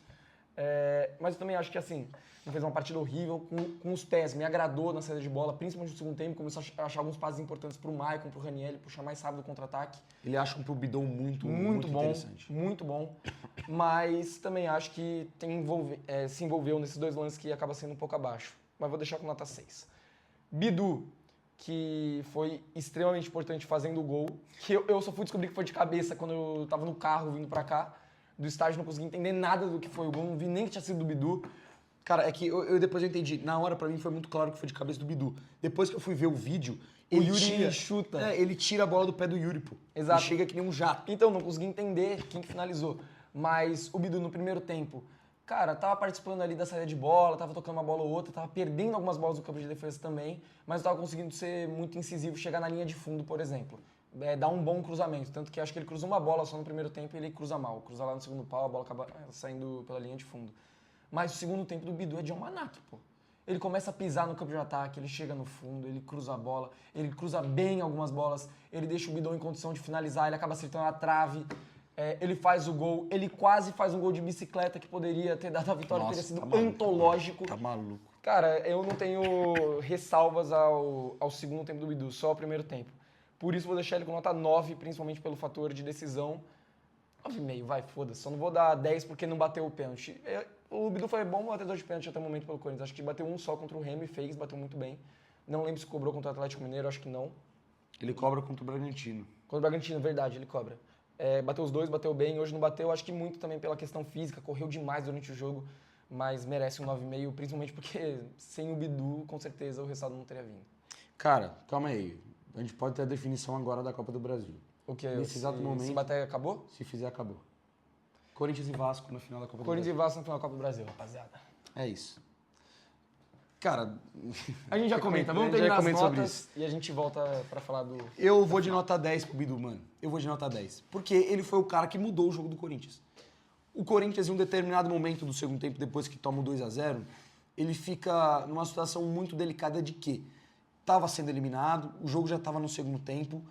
Mas eu também acho que assim, ele fez uma partida horrível com os pés, me agradou na saída de bola, principalmente no segundo tempo, começou a achar alguns passes importantes pro Maicon, pro Raniel, puxar mais rápido o contra-ataque. Ele acha um pro Bidon muito bom, interessante. muito bom, mas também acho que se envolveu nesses dois lances que acaba sendo um pouco abaixo, mas vou deixar com nota 6. Bidu, que foi extremamente importante fazendo o gol, que eu só fui descobrir que foi de cabeça quando eu tava no carro vindo pra cá, do estádio, não consegui entender nada do que foi o gol, não vi nem que tinha sido do Bidu. Cara, é que depois eu entendi. Na hora, pra mim, foi muito claro que foi de cabeça do Bidu. Depois que eu fui ver o vídeo, ele Yuri chuta. ele tira a bola do pé do Yuri, pô. Exato. E chega que nem um jato. Então, não consegui entender quem que finalizou. Mas o Bidu, no primeiro tempo, cara, tava participando ali da saída de bola, tava tocando uma bola ou outra, tava perdendo algumas bolas no campo de defesa também, mas tava conseguindo ser muito incisivo, chegar na linha de fundo, por exemplo. Dar um bom cruzamento. Tanto que acho que ele cruzou uma bola só no primeiro tempo e ele cruza mal. Cruza lá no segundo pau, a bola acaba saindo pela linha de fundo. Mas o segundo tempo do Bidu é de Manato, pô. Ele começa a pisar no campo de ataque, ele chega no fundo, ele cruza a bola, ele cruza bem algumas bolas, ele deixa o Bidon em condição de finalizar, ele acaba acertando a trave, ele faz o gol, ele quase faz um gol de bicicleta que poderia ter dado a vitória, teria sido antológico. Tá maluco. Cara, eu não tenho ressalvas ao segundo tempo do Bidu, só ao primeiro tempo. Por isso vou deixar ele com nota 9, principalmente pelo fator de decisão. 9,5, vai, foda-se. Só não vou dar 10 porque não bateu o pênalti. O Bidu foi bom batedor de pênalti até o momento pelo Corinthians. Acho que bateu um só contra o Remy, fez, bateu muito bem. Não lembro se cobrou contra o Atlético Mineiro, acho que não. Ele cobra contra o Bragantino. Contra o Bragantino, verdade, ele cobra. Bateu os dois, bateu bem. Hoje não bateu, acho que muito também pela questão física. Correu demais durante o jogo, mas merece um 9,5, principalmente porque sem o Bidu, com certeza, o resultado não teria vindo. Cara, calma aí. A gente pode ter a definição agora da Copa do Brasil. O que? Nesse exato momento. Se bater, acabou? Se fizer, acabou. Corinthians e Vasco na final da Copa do Corinthians Brasil. e Vasco na final da Copa do Brasil, rapaziada. É isso. Cara, a gente já comenta. Vamos terminar as notas e a gente volta pra falar do... Eu vou de nota 10 pro Bidu, mano. Eu vou de nota 10. Porque ele foi o cara que mudou o jogo do Corinthians. O Corinthians, em um determinado momento do segundo tempo, depois que toma o 2-0, ele fica numa situação muito delicada de que estava sendo eliminado, o jogo já estava no segundo tempo,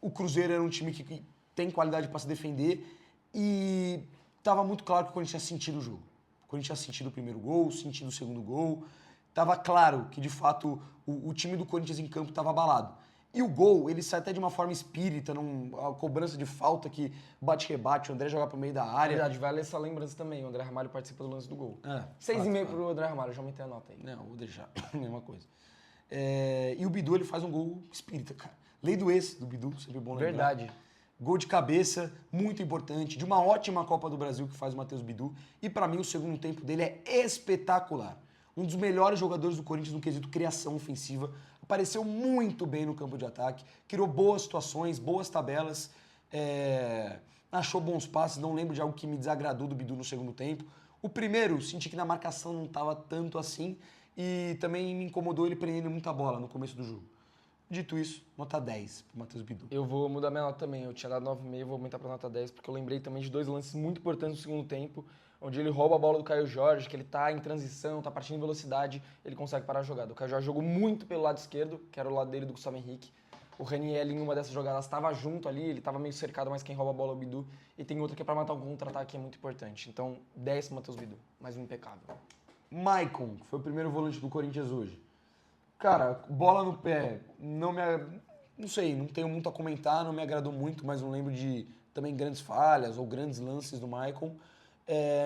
o Cruzeiro era um time que tem qualidade para se defender e estava muito claro que o Corinthians tinha sentido o jogo. O Corinthians tinha sentido o primeiro gol, sentido o segundo gol. Estava claro que, de fato, o time do Corinthians em campo estava abalado. E o gol, ele sai até de uma forma espírita, a cobrança de falta que bate-rebate, o André joga pro meio da área. Verdade, vale essa lembrança também, o André Ramalho participa do lance do gol. 6,5 claro. pro André Ramalho, já aumentei a nota aí. Não, vou deixar, mesma coisa. E o Bidu, ele faz um gol espírita, cara. Lei do ex do Bidu, sempre bom lembrar. Verdade. Gol de cabeça, muito importante, de uma ótima Copa do Brasil que faz o Matheus Bidu. E pra mim o segundo tempo dele é espetacular. Um dos melhores jogadores do Corinthians no quesito criação ofensiva. Apareceu muito bem no campo de ataque, criou boas situações, boas tabelas, achou bons passes, não lembro de algo que me desagradou do Bidu no segundo tempo. O primeiro, senti que na marcação não estava tanto assim e também me incomodou ele prendendo muita bola no começo do jogo. Dito isso, nota 10 pro Matheus Bidu. Eu vou mudar minha nota também, eu tinha dado 9,5, vou aumentar pra nota 10, porque eu lembrei também de dois lances muito importantes no segundo tempo, onde ele rouba a bola do Caio Jorge, que ele tá em transição, tá partindo em velocidade, ele consegue parar a jogada. O Caio Jorge jogou muito pelo lado esquerdo, que era o lado dele do Gustavo Henrique. O Raniel, em uma dessas jogadas, estava junto ali, ele estava meio cercado, mas quem rouba a bola é o Bidu. E tem outra que é para matar um contra-ataque, que é muito importante. Então, 10 pro Matheus Bidu, mais um impecável. Maicon, que foi o primeiro volante do Corinthians hoje. Cara, bola no pé, não sei, não tenho muito a comentar, não me agradou muito, mas não lembro de também grandes falhas ou grandes lances do Maicon.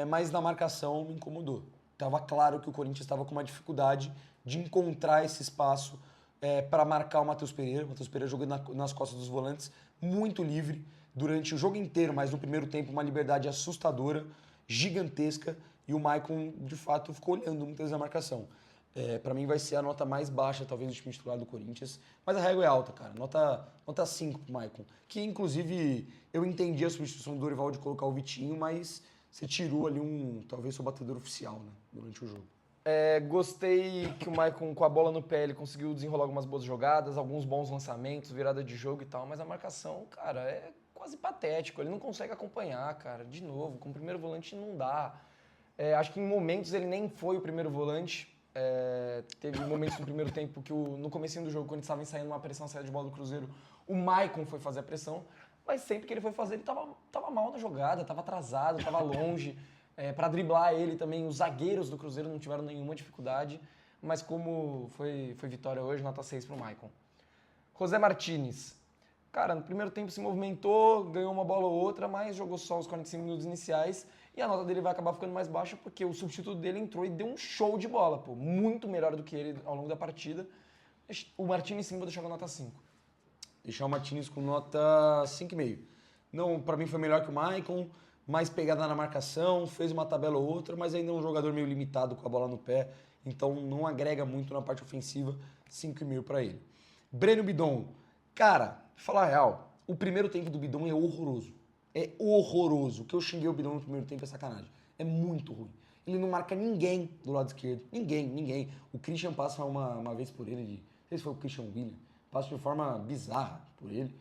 Mas na marcação me incomodou. Tava claro que o Corinthians estava com uma dificuldade de encontrar esse espaço para marcar o Matheus Pereira. O Matheus Pereira jogando nas costas dos volantes, muito livre durante o jogo inteiro, mas no primeiro tempo uma liberdade assustadora, gigantesca, e o Maicon, de fato, ficou olhando muitas vezes a marcação. Para mim vai ser a nota mais baixa, talvez, do time titular do Corinthians. Mas a régua é alta, cara. Nota 5 pro Maicon. Que, inclusive, eu entendi a substituição do Dorival de colocar o Vitinho, mas você tirou ali talvez, seu batedor oficial, né? Durante o jogo. Gostei que o Maicon, com a bola no pé, ele conseguiu desenrolar algumas boas jogadas, alguns bons lançamentos, virada de jogo e tal, mas a marcação, cara, é quase patético. Ele não consegue acompanhar, cara. De novo, com o primeiro volante não dá. Acho que em momentos ele nem foi o primeiro volante. Teve momentos no primeiro tempo que no comecinho do jogo, quando estava ensaiando uma pressão, saída de bola do Cruzeiro, o Maicon foi fazer a pressão, mas sempre que ele foi fazer, ele tava mal na jogada, tava atrasado, tava longe. Para driblar ele também, os zagueiros do Cruzeiro não tiveram nenhuma dificuldade, mas como foi vitória hoje, nota 6 pro Maicon. José Martínez. Cara, no primeiro tempo se movimentou, ganhou uma bola ou outra, mas jogou só os 45 minutos iniciais. E a nota dele vai acabar ficando mais baixa porque o substituto dele entrou e deu um show de bola, pô. Muito melhor do que ele ao longo da partida. O Martínez sim vou deixar com nota 5. Deixar o Martínez com nota 5,5. Não, para mim foi melhor que o Maicon, mais pegada na marcação, fez uma tabela ou outra, mas ainda é um jogador meio limitado com a bola no pé, então não agrega muito na parte ofensiva, 5,5 para ele. Breno Bidon. Cara, falar a real, o primeiro tempo do Bidon é horroroso. É horroroso. O que eu xinguei o Bidon no primeiro tempo é sacanagem. É muito ruim. Ele não marca ninguém do lado esquerdo. Ninguém. O Christian passa uma vez por ele, não sei se foi o Christian William, passa de forma bizarra por ele.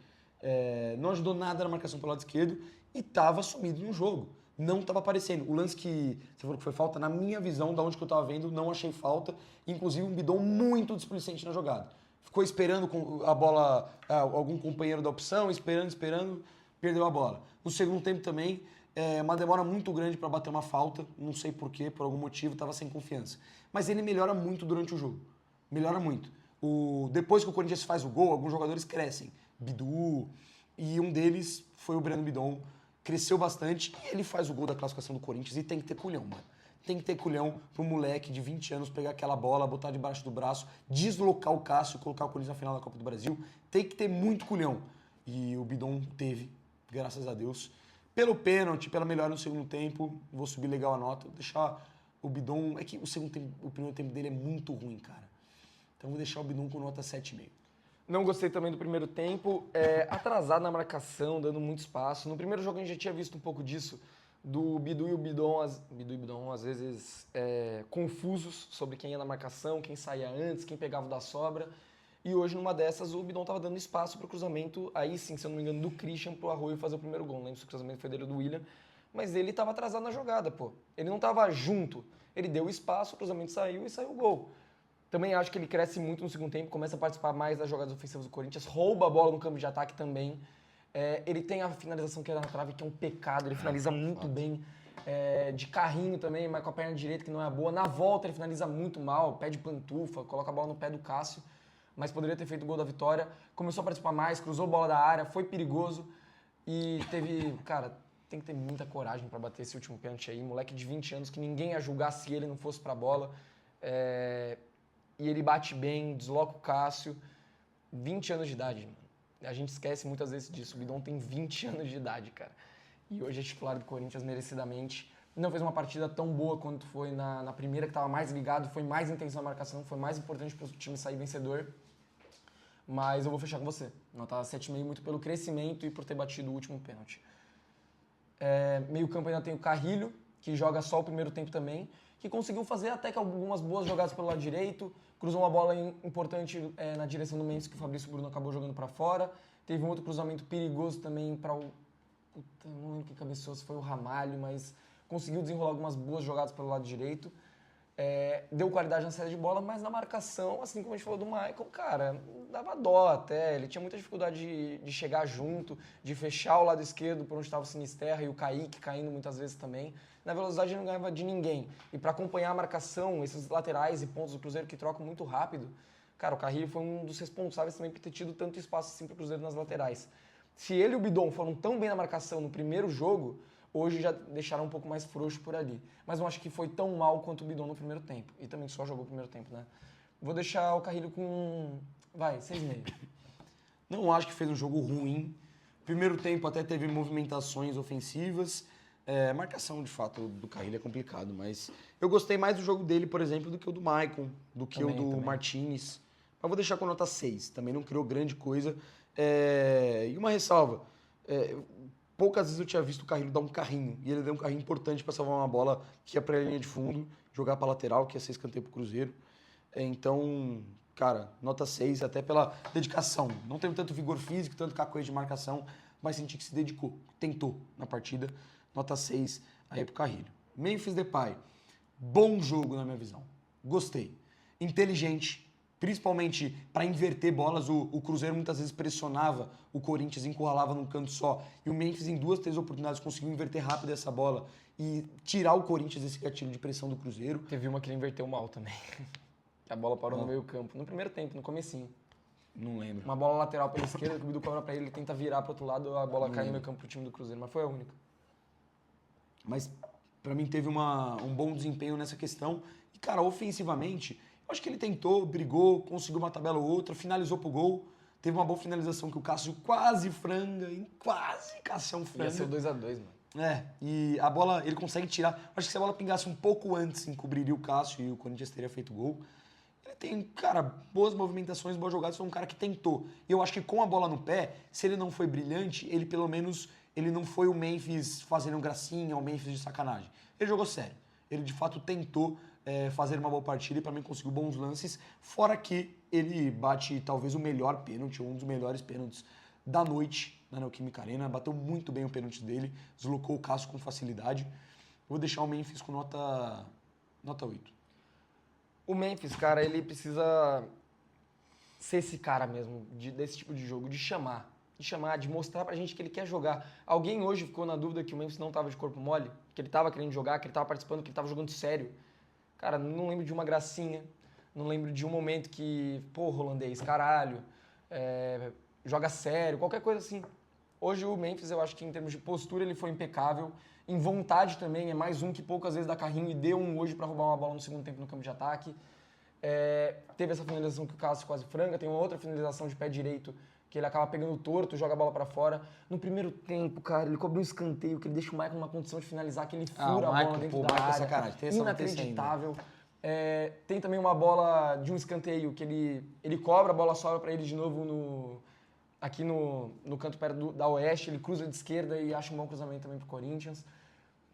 Não ajudou nada na marcação pelo lado esquerdo e estava sumido no jogo. Não estava aparecendo. O lance que você falou que foi falta, na minha visão, da onde que eu estava vendo, não achei falta. Inclusive um Bidon muito displicente na jogada. Ficou esperando a bola, algum companheiro da opção, esperando, perdeu a bola. No segundo tempo também, uma demora muito grande para bater uma falta, não sei porquê, por algum motivo, estava sem confiança. Mas ele melhora muito durante o jogo, melhora muito. Depois que o Corinthians faz o gol, alguns jogadores crescem, Bidu, e um deles foi o Breno Bidon, cresceu bastante, e ele faz o gol da classificação do Corinthians e tem que ter culhão, mano. Tem que ter culhão pro moleque de 20 anos pegar aquela bola, botar debaixo do braço, deslocar o Cássio e colocar o Corinthians na final da Copa do Brasil. Tem que ter muito culhão. E o Bidon teve, graças a Deus. Pelo pênalti, pela melhora no segundo tempo, vou subir legal a nota. Vou deixar o Bidon... É que o primeiro tempo dele é muito ruim, cara. Então vou deixar o Bidon com nota 7,5. Não gostei também do primeiro tempo. Atrasado na marcação, dando muito espaço. No primeiro jogo a gente já tinha visto um pouco disso, do Bidu e Bidon, às vezes confusos sobre quem ia na marcação, quem saía antes, quem pegava o da sobra. E hoje, numa dessas, o Bidon estava dando espaço para o cruzamento, aí sim, se eu não me engano, do Christian pro Arroio fazer o primeiro gol. Não lembro se o cruzamento foi dele ou do William, mas ele estava atrasado na jogada, pô. Ele não estava junto. Ele deu espaço, o cruzamento saiu e saiu o gol. Também acho que ele cresce muito no segundo tempo, começa a participar mais das jogadas ofensivas do Corinthians, rouba a bola no campo de ataque também. Ele tem a finalização que é na trave, que é um pecado, ele finaliza muito bem. De carrinho também, mas com a perna direita que não é boa. Na volta ele finaliza muito mal, pé de pantufa, coloca a bola no pé do Cássio, mas poderia ter feito o gol da vitória. Começou a participar mais, cruzou a bola da área, foi perigoso e teve... Cara, tem que ter muita coragem para bater esse último pênalti aí. Moleque de 20 anos que ninguém ia julgar se ele não fosse pra bola. E ele bate bem, desloca o Cássio. 20 anos de idade, mano. A gente esquece muitas vezes disso. O Bidon tem 20 anos de idade, cara. E hoje é titular do Corinthians merecidamente. Não fez uma partida tão boa quanto foi na primeira, que estava mais ligado, foi mais intenso na marcação, foi mais importante para o time sair vencedor. Mas eu vou fechar com você. Nota 7,5 muito pelo crescimento e por ter batido o último pênalti. Meio campo ainda tem o Carrilho, que joga só o primeiro tempo também, que conseguiu fazer até que algumas boas jogadas pelo lado direito, cruzou uma bola importante na direção do Mendes, que o Fabrício Bruno acabou jogando para fora. Teve um outro cruzamento perigoso também para o... Puta, não lembro quem cabeceou, se foi o Ramalho, mas conseguiu desenrolar algumas boas jogadas pelo lado direito. Deu qualidade na saída de bola, mas na marcação, assim como a gente falou do Michael, cara, dava dó até. Ele tinha muita dificuldade de chegar junto, de fechar o lado esquerdo por onde estava o Sinisterra e o Kaique caindo muitas vezes também. Na velocidade ele não ganhava de ninguém. E para acompanhar a marcação, esses laterais e pontos do Cruzeiro que trocam muito rápido, Cara, o Carrilho foi um dos responsáveis também por ter tido tanto espaço assim pro Cruzeiro nas laterais. Se ele e o Bidon foram tão bem na marcação no primeiro jogo, hoje já deixaram um pouco mais frouxo por ali. Mas não acho que foi tão mal quanto o Bidon no primeiro tempo. E também só jogou o primeiro tempo, né? Vou deixar o Carrilho com... Vai, 6,5. Não acho que fez um jogo ruim. Primeiro tempo até teve movimentações ofensivas. Marcação, de fato, do Carrilho é complicado, mas eu gostei mais do jogo dele, por exemplo, do que o do Maicon, do que o do Martinez. Mas vou deixar com nota 6. Também não criou grande coisa. E uma ressalva. Poucas vezes eu tinha visto o Carrilho dar um carrinho. E ele deu um carrinho importante para salvar uma bola que ia para a linha de fundo, jogar para lateral, que ia ser escanteio para o Cruzeiro. Então, cara, nota 6, até pela dedicação. Não teve tanto vigor físico, tanto cacoete de marcação, mas senti que se dedicou, tentou na partida. Nota 6 aí pro Carrilho. Memphis Depay, bom jogo na minha visão. Gostei. Inteligente, principalmente para inverter bolas. O Cruzeiro muitas vezes pressionava o Corinthians, encurralava num canto só. E o Memphis, em 2, 3 oportunidades, conseguiu inverter rápido essa bola e tirar o Corinthians desse gatilho de pressão do Cruzeiro. Teve uma que ele inverteu mal também. A bola parou no meio campo. No primeiro tempo, no comecinho. Não lembro. Uma bola lateral pela esquerda, que o Bidu cobra pra ele, ele tenta virar pro outro lado, a bola cai no meio campo pro time do Cruzeiro. Mas foi a única. Mas pra mim teve um bom desempenho nessa questão. E, cara, ofensivamente, eu acho que ele tentou, brigou, conseguiu uma tabela ou outra, finalizou pro gol. Teve uma boa finalização que o Cássio quase franga, quase Cassião franga. Ia ser o 2x2, mano. E a bola, ele consegue tirar. Acho que se a bola pingasse um pouco antes, encobriria o Cássio e o Corinthians teria feito gol. Ele tem, cara, boas movimentações, boas jogadas, foi um cara que tentou. E eu acho que com a bola no pé, se ele não foi brilhante, ele pelo menos, ele não foi o Memphis fazendo gracinha, o Memphis de sacanagem. Ele jogou sério. Ele de fato tentou fazer uma boa partida e para mim conseguiu bons lances, fora que ele bate talvez o melhor pênalti, um dos melhores pênaltis da noite na Neoquímica Arena, bateu muito bem o pênalti dele, deslocou o Cássio com facilidade. Vou deixar o Memphis com nota 8. O Memphis, cara, ele precisa ser esse cara mesmo, desse tipo de jogo, de chamar, de mostrar pra gente que ele quer jogar. Alguém hoje ficou na dúvida que o Memphis não tava de corpo mole, que ele tava querendo jogar, que ele tava participando, que ele tava jogando sério. Cara, não lembro de uma gracinha, não lembro de um momento que, pô, holandês, caralho, joga sério, qualquer coisa assim. Hoje o Memphis, eu acho que em termos de postura ele foi impecável, em vontade também, é mais um que poucas vezes dá carrinho e deu um hoje para roubar uma bola no segundo tempo no campo de ataque. Teve essa finalização que o Cássio quase franga, tem uma outra finalização de pé direito que ele acaba pegando torto, joga a bola para fora. No primeiro tempo, cara, ele cobre um escanteio que ele deixa o Maicon numa condição de finalizar, que ele fura a bola dentro da área. Sacanagem. Tem essa inacreditável. Tem também uma bola de um escanteio que ele cobra, a bola sobra para ele de novo aqui no canto perto da Oeste, ele cruza de esquerda e acha um bom cruzamento também pro Corinthians.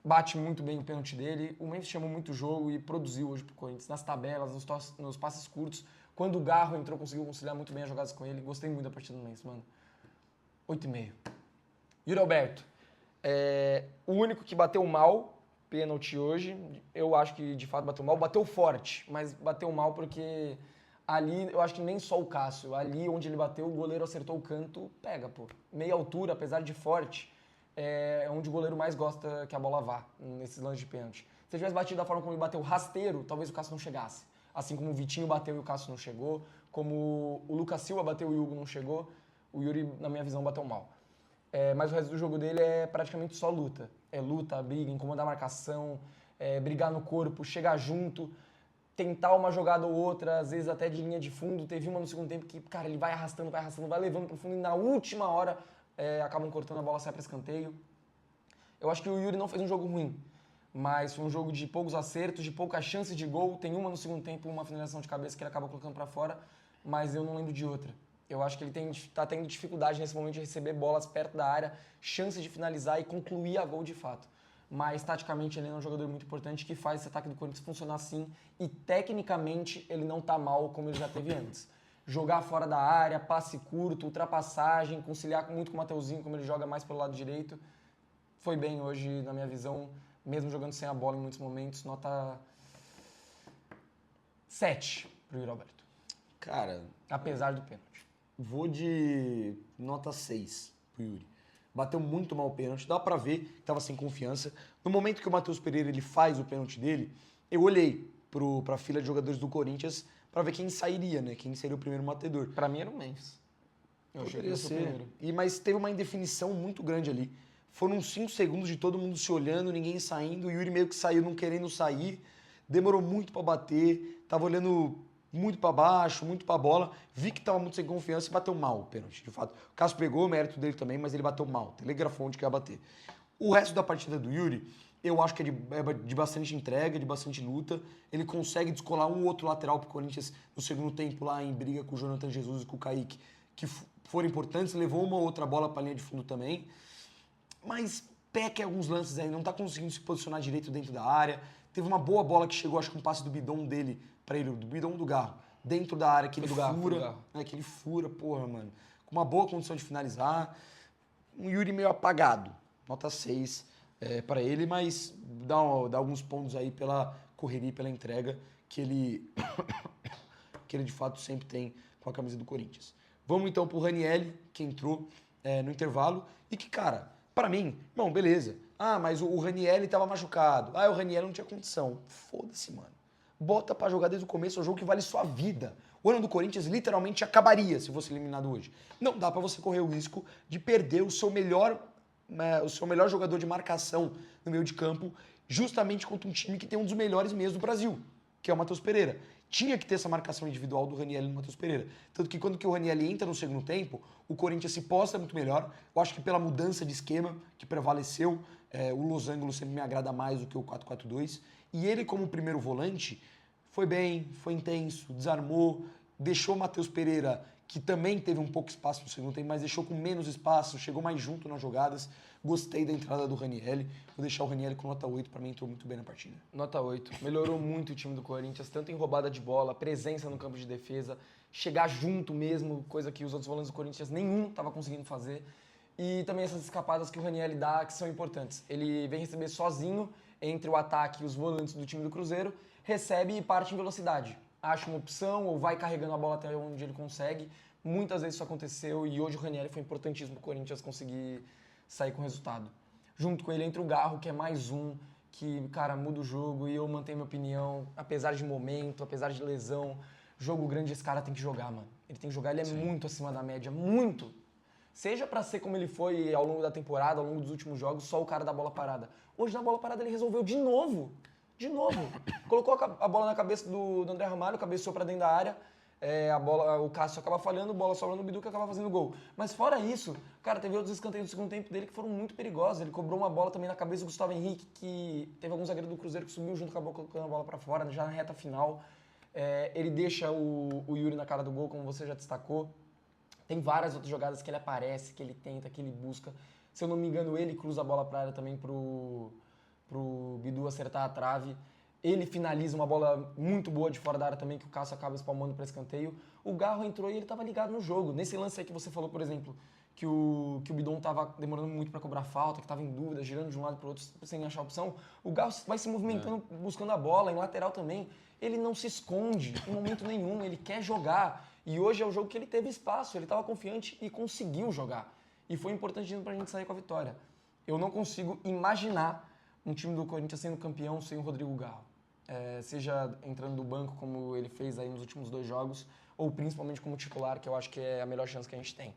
Bate muito bem o pênalti dele. O Memphis chamou muito o jogo e produziu hoje pro Corinthians, nas tabelas, nos passes curtos. Quando o Garro entrou, conseguiu conciliar muito bem as jogadas com ele. Gostei muito da partida do Memphis, mano. 8,5. Yuri Alberto. O único que bateu mal pênalti hoje, eu acho que de fato bateu mal. Bateu forte, mas bateu mal porque ali, eu acho que nem só o Cássio. Ali onde ele bateu, o goleiro acertou o canto, pega, pô. Meia altura, apesar de forte, é onde o goleiro mais gosta que a bola vá, nesses lances de pênalti. Se ele tivesse batido da forma como ele bateu rasteiro, talvez o Cássio não chegasse. Assim como o Vitinho bateu e o Cássio não chegou, como o Lucas Silva bateu e o Hugo não chegou, o Yuri, na minha visão, bateu mal. Mas o resto do jogo dele é praticamente só luta. É luta, briga, incomodar a marcação, brigar no corpo, chegar junto, tentar uma jogada ou outra, às vezes até de linha de fundo. Teve uma no segundo tempo que, cara, ele vai arrastando, vai levando pro fundo e na última hora acabam cortando a bola, sai para escanteio. Eu acho que o Yuri não fez um jogo ruim, mas foi um jogo de poucos acertos, de poucas chances de gol. Tem uma no segundo tempo, uma finalização de cabeça que ele acaba colocando para fora, mas eu não lembro de outra. Eu acho que ele está tendo dificuldade nesse momento de receber bolas perto da área, chances de finalizar e concluir a gol de fato. Mas, taticamente, ele é um jogador muito importante que faz esse ataque do Corinthians funcionar assim e, tecnicamente, ele não está mal como ele já teve antes. Jogar fora da área, passe curto, ultrapassagem, conciliar muito com o Mateuzinho, como ele joga mais pelo lado direito. Foi bem hoje, na minha visão, mesmo jogando sem a bola em muitos momentos, nota 7 pro Yuri Alberto. Cara, apesar do pênalti. Vou de nota 6 pro Yuri. Bateu muito mal o pênalti, dá pra ver que tava sem confiança. No momento que o Matheus Pereira ele faz o pênalti dele, eu olhei pra fila de jogadores do Corinthians, pra ver quem sairia, né? Quem seria o primeiro batedor. Pra mim era o Memphis. Eu achei que Poderia ia ser o ser. primeiro. Mas teve uma indefinição muito grande ali. Foram 5 segundos de todo mundo se olhando, ninguém saindo. O Yuri meio que saiu não querendo sair. Demorou muito pra bater. Tava olhando muito pra baixo, muito pra bola. Vi que tava muito sem confiança e bateu mal o pênalti, de fato. O Cássio pegou o mérito dele também, mas ele bateu mal. Telegrafou onde que ia bater. O resto da partida do Yuri, eu acho que é de bastante entrega, de bastante luta. Ele consegue descolar um outro lateral pro Corinthians no segundo tempo lá em briga com o Jonathan Jesus e com o Kaique, que foram importantes. Levou uma outra bola pra linha de fundo também. Mas peca em alguns lances aí, não tá conseguindo se posicionar direito dentro da área. Teve uma boa bola que chegou, acho que um passe do bidon dele pra ele, do bidon do Garro, dentro da área, que ele fura. Que ele fura, porra, mano. Com uma boa condição de finalizar. Um Yuri meio apagado. Nota 6 para ele, mas dá alguns pontos aí pela correria e pela entrega que ele, que ele de fato sempre tem com a camisa do Corinthians. Vamos então pro Ranielli, que entrou no intervalo e que, cara, pra mim, bom, beleza. Ah, mas o Ranielli tava machucado. Ah, o Ranielli não tinha condição. Foda-se, mano. Bota pra jogar desde o começo, é um jogo que vale sua vida. O ano do Corinthians literalmente acabaria se fosse eliminado hoje. Não dá pra você correr o risco de perder o seu melhor jogador de marcação no meio de campo, justamente contra um time que tem um dos melhores meias do Brasil, que é o Matheus Pereira. Tinha que ter essa marcação individual do Ranielli no Matheus Pereira. Tanto que quando que o Ranielli entra no segundo tempo, o Corinthians se posta muito melhor. Eu acho que pela mudança de esquema que prevaleceu, o losango sempre me agrada mais do que o 4-4-2. E ele, como primeiro volante, foi bem, foi intenso, desarmou, deixou o Matheus Pereira, que também teve um pouco espaço no segundo tempo, mas deixou com menos espaço, chegou mais junto nas jogadas. Gostei da entrada do Ranielli. Vou deixar o Ranielli com nota 8, para mim entrou muito bem na partida. Nota 8. Melhorou muito o time do Corinthians, tanto em roubada de bola, presença no campo de defesa, chegar junto mesmo, coisa que os outros volantes do Corinthians nenhum estava conseguindo fazer. E também essas escapadas que o Ranielli dá, que são importantes. Ele vem receber sozinho entre o ataque e os volantes do time do Cruzeiro, recebe e parte em velocidade. Acha uma opção ou vai carregando a bola até onde ele consegue. Muitas vezes isso aconteceu e hoje o Ranielli foi importantíssimo para o Corinthians conseguir sair com resultado. Junto com ele entra o Garro, que é mais um que, cara, muda o jogo e eu mantenho minha opinião, apesar de momento, apesar de lesão. Jogo grande esse cara tem que jogar, mano. Ele tem que jogar, ele é muito acima da média, muito. Seja para ser como ele foi ao longo da temporada, ao longo dos últimos jogos, só o cara da bola parada. Hoje na bola parada ele resolveu de novo. De novo. Colocou a bola na cabeça do André Ramalho, cabeceou para dentro da área. O Cássio acaba falhando, bola sobra no Bidu que acaba fazendo gol. Mas fora isso, cara, teve outros escanteios do segundo tempo dele que foram muito perigosos. Ele cobrou uma bola também na cabeça do Gustavo Henrique, que teve algum zagueiro do Cruzeiro que subiu junto com a bola, colocando a bola para fora, já na reta final. Ele deixa o Yuri na cara do gol, como você já destacou. Tem várias outras jogadas que ele aparece, que ele tenta, que ele busca. Se eu não me engano, ele cruza a bola para a área também pro Bidu acertar a trave. Ele finaliza uma bola muito boa de fora da área também, que o Cássio acaba espalmando para escanteio. O Garro entrou e ele estava ligado no jogo. Nesse lance aí que você falou, por exemplo, que o Bidon estava demorando muito para cobrar falta, que estava em dúvida, girando de um lado para o outro sem achar opção, o Garro vai se movimentando, buscando a bola, em lateral também. Ele não se esconde em momento nenhum, ele quer jogar. E hoje é o jogo que ele teve espaço, ele estava confiante e conseguiu jogar. E foi importante para a gente sair com a vitória. Eu não consigo imaginar um time do Corinthians sendo campeão sem o Rodrigo Garro. Seja entrando do banco, como ele fez aí nos últimos 2 jogos, ou principalmente como titular, que eu acho que é a melhor chance que a gente tem.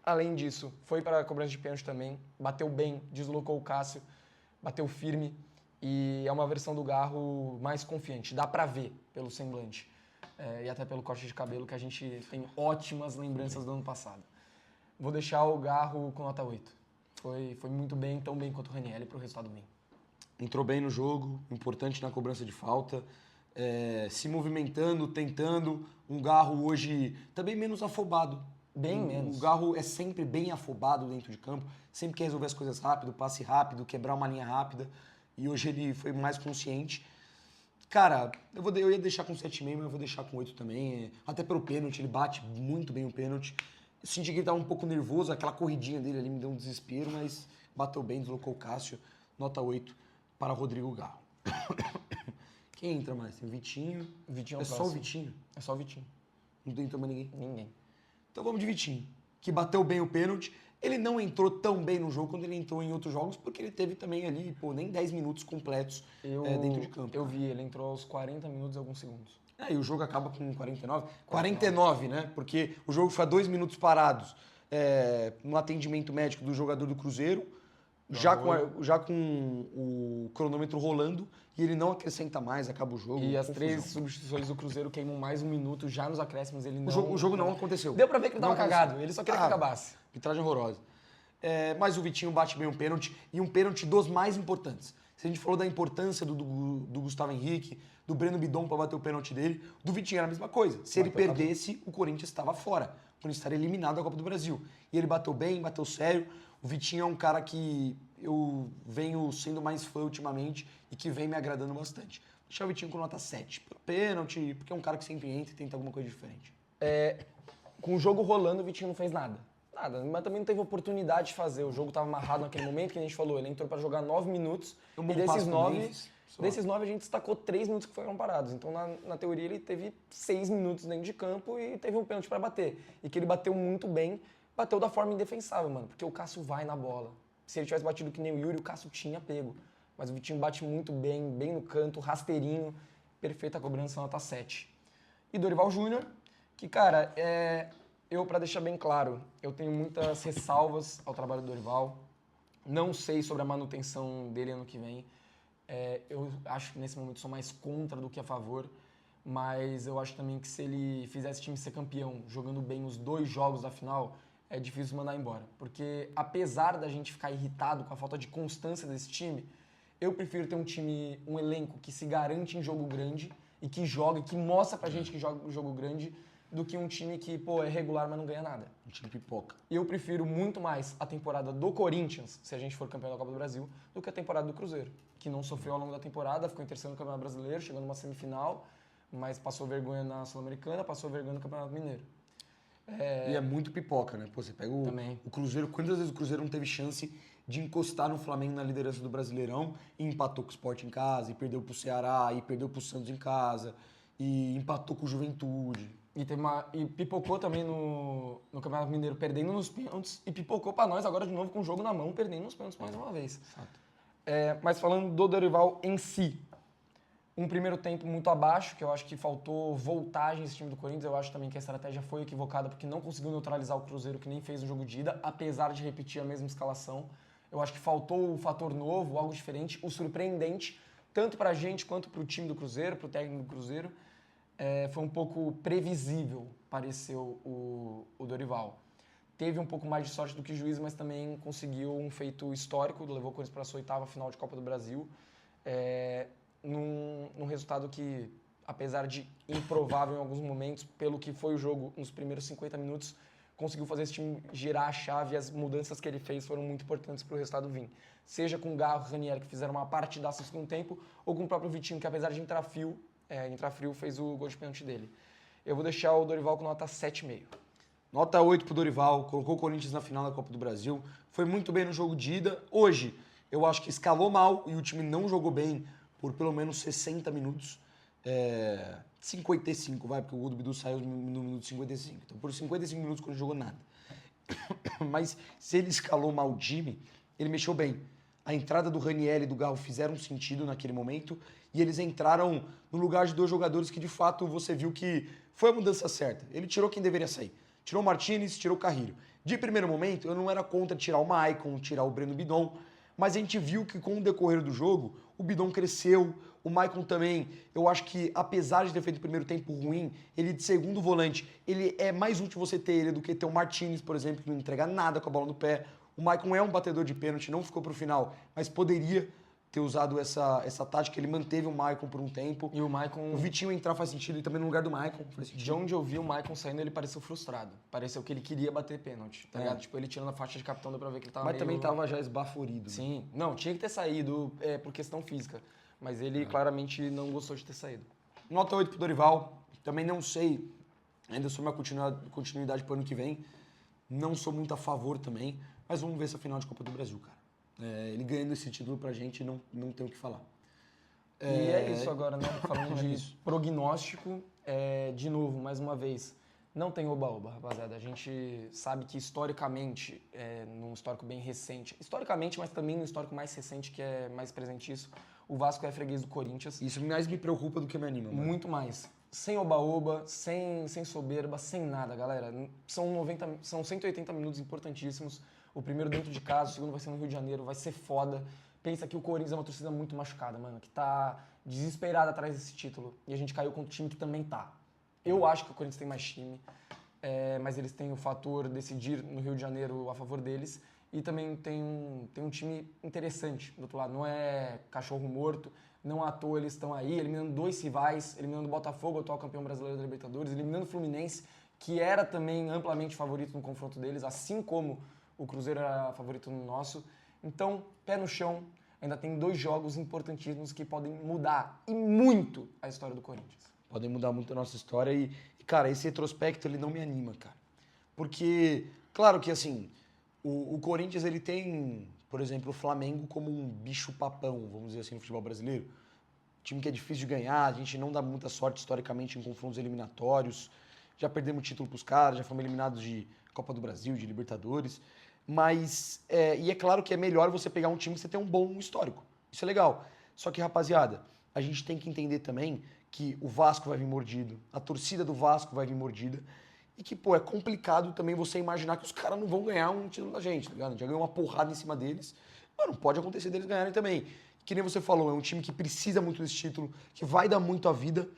Além disso, foi para a cobrança de pênalti também, bateu bem, deslocou o Cássio, bateu firme, e é uma versão do Garro mais confiante, dá para ver pelo semblante. E até pelo corte de cabelo, que a gente tem ótimas lembranças do ano passado. Vou deixar o Garro com nota 8. Foi muito bem, tão bem quanto o Ranielli, para o resultado bem. Entrou bem no jogo, importante na cobrança de falta, se movimentando, tentando. Um Garro hoje também menos afobado. Bem menos. O Garro é sempre bem afobado dentro de campo, sempre quer resolver as coisas rápido, passe rápido, quebrar uma linha rápida. E hoje ele foi mais consciente. Cara, eu ia deixar com 7,5, mas eu vou deixar com 8 também. Até pelo pênalti, ele bate muito bem o pênalti. Eu senti que ele estava um pouco nervoso, aquela corridinha dele ali me deu um desespero, mas bateu bem, deslocou o Cássio. Nota 8 para Rodrigo Garro. Quem entra mais? Tem o Vitinho. Vitinho é só o Vitinho? É só o Vitinho. Não tem mais ninguém? Ninguém. Então vamos de Vitinho, que bateu bem o pênalti. Ele não entrou tão bem no jogo quando ele entrou em outros jogos, porque ele teve também ali, nem 10 minutos completos dentro de campo. Eu vi, ele entrou aos 40 minutos e alguns segundos. E o jogo acaba com 49. 49, né? Porque o jogo foi a 2 minutos parados no atendimento médico do jogador do Cruzeiro, já com o cronômetro rolando, e ele não acrescenta mais, acaba o jogo. E as 3 substituições do Cruzeiro queimam mais 1 minuto, já nos acréscimos ele não... O jogo não aconteceu. Deu pra ver que ele tava cagado, ele só queria que acabasse. Arbitragem horrorosa. Mas o Vitinho bate bem um pênalti, e um pênalti dos mais importantes. Se a gente falou da importância do Gustavo Henrique, do Breno Bidon para bater o pênalti dele, do Vitinho era a mesma coisa. Se ele perdesse, o Corinthians estava fora. O Corinthians estaria eliminado da Copa do Brasil. E ele bateu bem, bateu sério. O Vitinho é um cara que eu venho sendo mais fã ultimamente e que vem me agradando bastante. Vou deixar o Vitinho com nota 7. Pelo pênalti, porque é um cara que sempre entra e tenta alguma coisa diferente. Com o jogo rolando, o Vitinho não fez nada. Mas também não teve oportunidade de fazer. O jogo estava amarrado naquele momento, que a gente falou. Ele entrou para jogar 9 minutos e desses 9 a gente destacou 3 minutos que foram parados. Então, na teoria, ele teve 6 minutos dentro de campo e teve um pênalti para bater. E que ele bateu muito bem, bateu da forma indefensável, mano. Porque o Cássio vai na bola. Se ele tivesse batido que nem o Yuri, o Cássio tinha pego. Mas o Vitinho bate muito bem, bem no canto, rasteirinho. Perfeita cobrança, nota 7. E Dorival Júnior, que, cara, eu, para deixar bem claro, eu tenho muitas ressalvas ao trabalho do Dorival. Não sei sobre a manutenção dele ano que vem. Eu acho que nesse momento sou mais contra do que a favor. Mas eu acho também que se ele fizesse o time ser campeão, jogando bem os 2 jogos da final, é difícil mandar embora. Porque apesar da gente ficar irritado com a falta de constância desse time, eu prefiro ter um elenco que se garante em jogo grande e que joga, que mostra pra gente que joga um jogo grande, do que um time que, é regular, mas não ganha nada. Um time pipoca. Eu prefiro muito mais a temporada do Corinthians, se a gente for campeão da Copa do Brasil, do que a temporada do Cruzeiro, que não sofreu ao longo da temporada, ficou em terceiro no Campeonato Brasileiro, chegando numa semifinal, mas passou vergonha na Sul-Americana, passou vergonha no Campeonato Mineiro. E é muito pipoca, né? Pô, você pega o Cruzeiro, quantas vezes o Cruzeiro não teve chance de encostar no Flamengo na liderança do Brasileirão e empatou com o Sport em casa, e perdeu pro Ceará, e perdeu pro Santos em casa, e empatou com o Juventude. E pipocou também no Campeonato Mineiro, perdendo nos pênaltis, e pipocou pra nós agora de novo com o jogo na mão, perdendo nos pênaltis mais uma vez. Mas falando do Dorival em si, um primeiro tempo muito abaixo, que eu acho que faltou voltagem esse time do Corinthians. Eu acho também que a estratégia foi equivocada porque não conseguiu neutralizar o Cruzeiro, que nem fez no jogo de ida, apesar de repetir a mesma escalação. Eu acho que faltou o fator novo, algo diferente, o surpreendente, tanto pra gente quanto pro time do Cruzeiro, pro técnico do Cruzeiro. Foi um pouco previsível, pareceu o Dorival. Teve um pouco mais de sorte do que juiz, mas também conseguiu um feito histórico, levou o Corinthians para a sua 8ª final de Copa do Brasil. Num resultado que, apesar de improvável em alguns momentos, pelo que foi o jogo nos primeiros 50 minutos, conseguiu fazer esse time girar a chave, e as mudanças que ele fez foram muito importantes para o resultado vir. Seja com o Garro e Ranieri, que fizeram uma partidaça no segundo tempo, ou com o próprio Vitinho, que apesar de entrar frio, fez o gol de pênalti dele. Eu vou deixar o Dorival com nota 7,5. Nota 8 pro Dorival, colocou o Corinthians na final da Copa do Brasil, foi muito bem no jogo de ida. Hoje, eu acho que escalou mal e o time não jogou bem por pelo menos 60 minutos. 55, porque o gol do Bidu saiu no minuto 55. Então, por 55 minutos, quando jogou nada. Mas se ele escalou mal o time, ele mexeu bem. A entrada do Ranieri e do Garro fizeram sentido naquele momento e eles entraram no lugar de 2 jogadores que, de fato, você viu que foi a mudança certa. Ele tirou quem deveria sair. Tirou o Martinez, tirou o Carrilho. De primeiro momento, eu não era contra tirar o Maicon, tirar o Breno Bidon, mas a gente viu que com o decorrer do jogo, o Bidon cresceu, o Maicon também. Eu acho que, apesar de ter feito o primeiro tempo ruim, ele de segundo volante, ele é mais útil você ter ele do que ter o Martinez, por exemplo, que não entrega nada com a bola no pé. O Maicon é um batedor de pênalti, não ficou pro final, mas poderia ter usado essa tática. Ele manteve o Maicon por um tempo. E o Maicon... O Vitinho entrar faz sentido e também no lugar do Maicon faz sentido. De onde eu vi o Maicon saindo, ele pareceu frustrado. Pareceu que ele queria bater pênalti, tá ligado? Tipo, ele tirando a faixa de capitão, deu pra ver que ele tava Mas também tava já esbaforido. Sim. Não, tinha que ter saído por questão física. Mas ele claramente não gostou de ter saído. Nota 8 pro Dorival. Também não sei ainda sobre a continuidade pro ano que vem. Não sou muito a favor também. Mas vamos ver essa final de Copa do Brasil, cara. Ele ganhando esse título pra gente, não tem o que falar. E é isso agora, né? Falando de prognóstico, de novo, mais uma vez, não tem oba-oba, rapaziada. A gente sabe que historicamente, num histórico bem recente, historicamente, mas também num histórico mais recente, que é mais presente isso, o Vasco é freguês do Corinthians. Isso mais me preocupa do que me anima. Mano. Muito mais. sem oba-oba, sem soberba, sem nada, galera. São 180 minutos importantíssimos. O primeiro dentro de casa, o segundo vai ser no Rio de Janeiro, vai ser foda. Pensa que o Corinthians é uma torcida muito machucada, mano, que tá desesperada atrás desse título. E a gente caiu contra um time que também tá. Eu acho que o Corinthians tem mais time, mas eles têm o fator decidir no Rio de Janeiro a favor deles. E também tem um time interessante do outro lado. Não é cachorro morto, não à toa eles estão aí, eliminando 2 rivais, eliminando o Botafogo, o atual campeão brasileiro da Libertadores, eliminando o Fluminense, que era também amplamente favorito no confronto deles, assim como o Cruzeiro era favorito no nosso. Então, pé no chão, ainda tem 2 jogos importantíssimos que podem mudar, e muito, a história do Corinthians. Podem mudar muito a nossa história e, cara, esse retrospecto, ele não me anima, cara. Porque, claro que, assim, o Corinthians, ele tem, por exemplo, o Flamengo como um bicho-papão, vamos dizer assim, no futebol brasileiro. Time que é difícil de ganhar, a gente não dá muita sorte historicamente em confrontos eliminatórios. Já perdemos título pros caras, já fomos eliminados de Copa do Brasil, de Libertadores. Mas, e é claro que é melhor você pegar um time que você tem um bom histórico. Isso é legal. Só que, rapaziada, a gente tem que entender também que o Vasco vai vir mordido, a torcida do Vasco vai vir mordida, e que, pô, é complicado também você imaginar que os caras não vão ganhar um título da gente, tá ligado? A gente já ganhou uma porrada em cima deles, mas não pode acontecer deles ganharem também. Que nem você falou, é um time que precisa muito desse título, que vai dar muito a vida,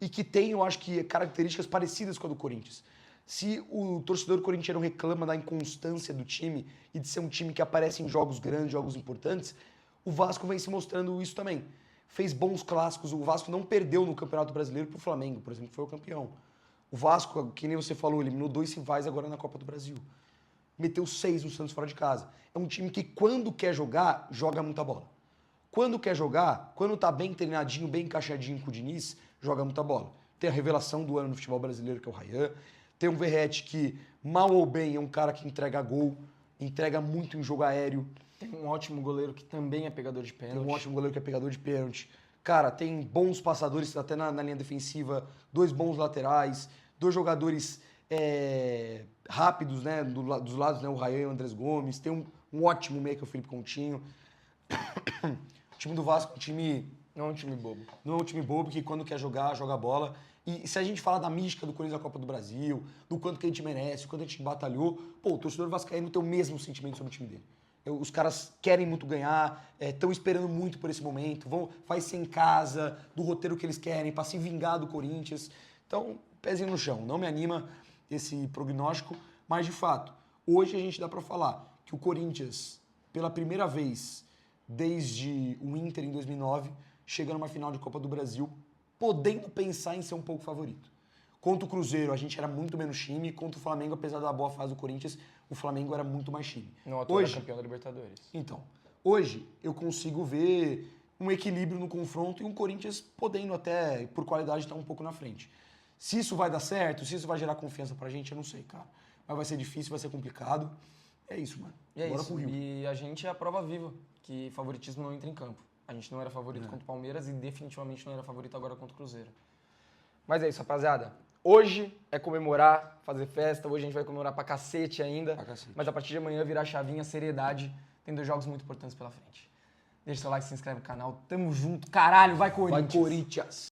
e que tem, eu acho que, características parecidas com a do Corinthians. Se o torcedor corintiano reclama da inconstância do time e de ser um time que aparece em jogos grandes, jogos importantes, o Vasco vem se mostrando isso também. Fez bons clássicos, o Vasco não perdeu no Campeonato Brasileiro pro Flamengo, por exemplo, que foi o campeão. O Vasco, que nem você falou, eliminou 2 rivais agora na Copa do Brasil. Meteu 6 no Santos fora de casa. É um time que, quando quer jogar, joga muita bola. Quando quer jogar, quando tá bem treinadinho, bem encaixadinho com o Diniz, joga muita bola. Tem a revelação do ano no futebol brasileiro, que é o Ryan. Tem um Verratti que, mal ou bem, é um cara que entrega gol, entrega muito em jogo aéreo. Tem um ótimo goleiro que também é pegador de pênalti. Tem um ótimo goleiro que é pegador de pênalti. Cara, tem bons passadores até na linha defensiva, 2 bons laterais, 2 jogadores rápidos, né, dos lados, né, o Ryan e o Andrés Gomes. Tem um ótimo meio que é o Felipe Coutinho. O time do Vasco é um time... Não é um time bobo. Não é um time bobo que quando quer jogar, joga bola. E se a gente falar da mística do Corinthians na Copa do Brasil, do quanto que a gente merece, do quanto a gente batalhou, pô, o torcedor vascaíno tem o mesmo sentimento sobre o time dele. Os caras querem muito ganhar, estão esperando muito por esse momento, vai ser em casa, do roteiro que eles querem, para se vingar do Corinthians. Então, pezinho no chão. Não me anima esse prognóstico, mas de fato, hoje a gente dá para falar que o Corinthians, pela primeira vez desde o Inter em 2009, chega numa final de Copa do Brasil, podendo pensar em ser um pouco favorito. Contra o Cruzeiro, a gente era muito menos time. Contra o Flamengo, apesar da boa fase do Corinthians, o Flamengo era muito mais time. Não, atual era campeão da Libertadores. Então, hoje eu consigo ver um equilíbrio no confronto e um Corinthians podendo até, por qualidade, estar um pouco na frente. Se isso vai dar certo, se isso vai gerar confiança pra gente, eu não sei, cara. Mas vai ser difícil, vai ser complicado. É isso, mano. E é Bora isso. pro Rio. E a gente é a prova viva que favoritismo não entra em campo. A gente não era favorito contra o Palmeiras e definitivamente não era favorito agora contra o Cruzeiro. Mas é isso, rapaziada. Hoje é comemorar, fazer festa. Hoje a gente vai comemorar pra cacete ainda. Pra cacete. Mas a partir de amanhã virar chavinha, seriedade. Tem 2 jogos muito importantes pela frente. Deixa seu like, se inscreve no canal. Tamo junto. Caralho, vai Corinthians! Vai, Corinthians!